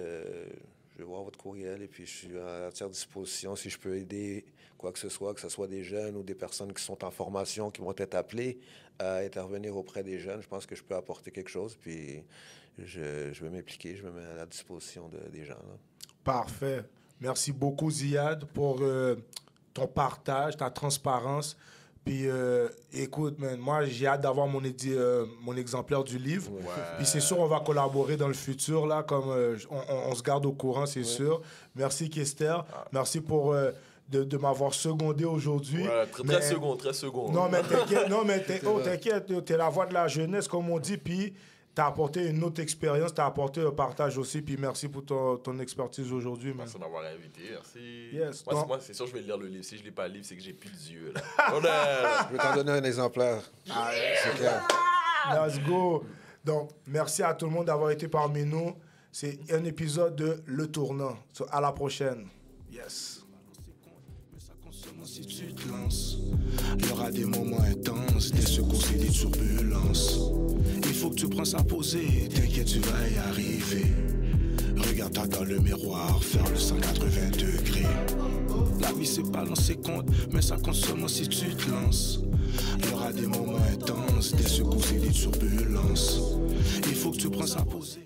Speaker 4: je vais voir votre courriel et puis je suis à entière disposition si je peux aider quoi que ce soit des jeunes ou des personnes qui sont en formation, qui vont être appelées à intervenir auprès des jeunes. Je pense que je peux apporter quelque chose, puis je vais m'impliquer, je me mets à la disposition des gens. Là.
Speaker 1: Parfait. Merci beaucoup, Ziad, pour ton partage, ta transparence. Puis, écoute, man, moi, j'ai hâte d'avoir mon exemplaire du livre. Ouais. Puis, c'est sûr, on va collaborer dans le futur, là, comme on se garde au courant, c'est sûr. Merci, Kester. Merci pour de m'avoir secondé aujourd'hui.
Speaker 3: Ouais, très second.
Speaker 1: Non, mais t'inquiète, t'es la voix de la jeunesse, comme on dit, puis... Tu as apporté une autre expérience, tu as apporté un partage aussi, puis merci pour ton expertise aujourd'hui.
Speaker 3: Merci de m'avoir invité, merci.
Speaker 1: Yes,
Speaker 3: moi, c'est sûr que je vais lire le livre. Si je ne lis pas le livre, c'est que j'ai plus d'yeux.
Speaker 4: Je vais t'en donner un exemplaire.
Speaker 1: C'est clair. Let's go. Donc, merci à tout le monde d'avoir été parmi nous. C'est un épisode de Le Tournant. À la prochaine. Yes. Si tu te lances, il y aura des moments intenses, des secousses et des turbulences. Il faut que tu prennes à poser, t'inquiète, tu vas y arriver. Regarde-toi dans le miroir, faire le 180 degrés. La vie c'est pas lancer compte, mais ça compte seulement si tu te lances. Il y aura des moments intenses, des secousses et des turbulences. Il faut que tu prennes à poser.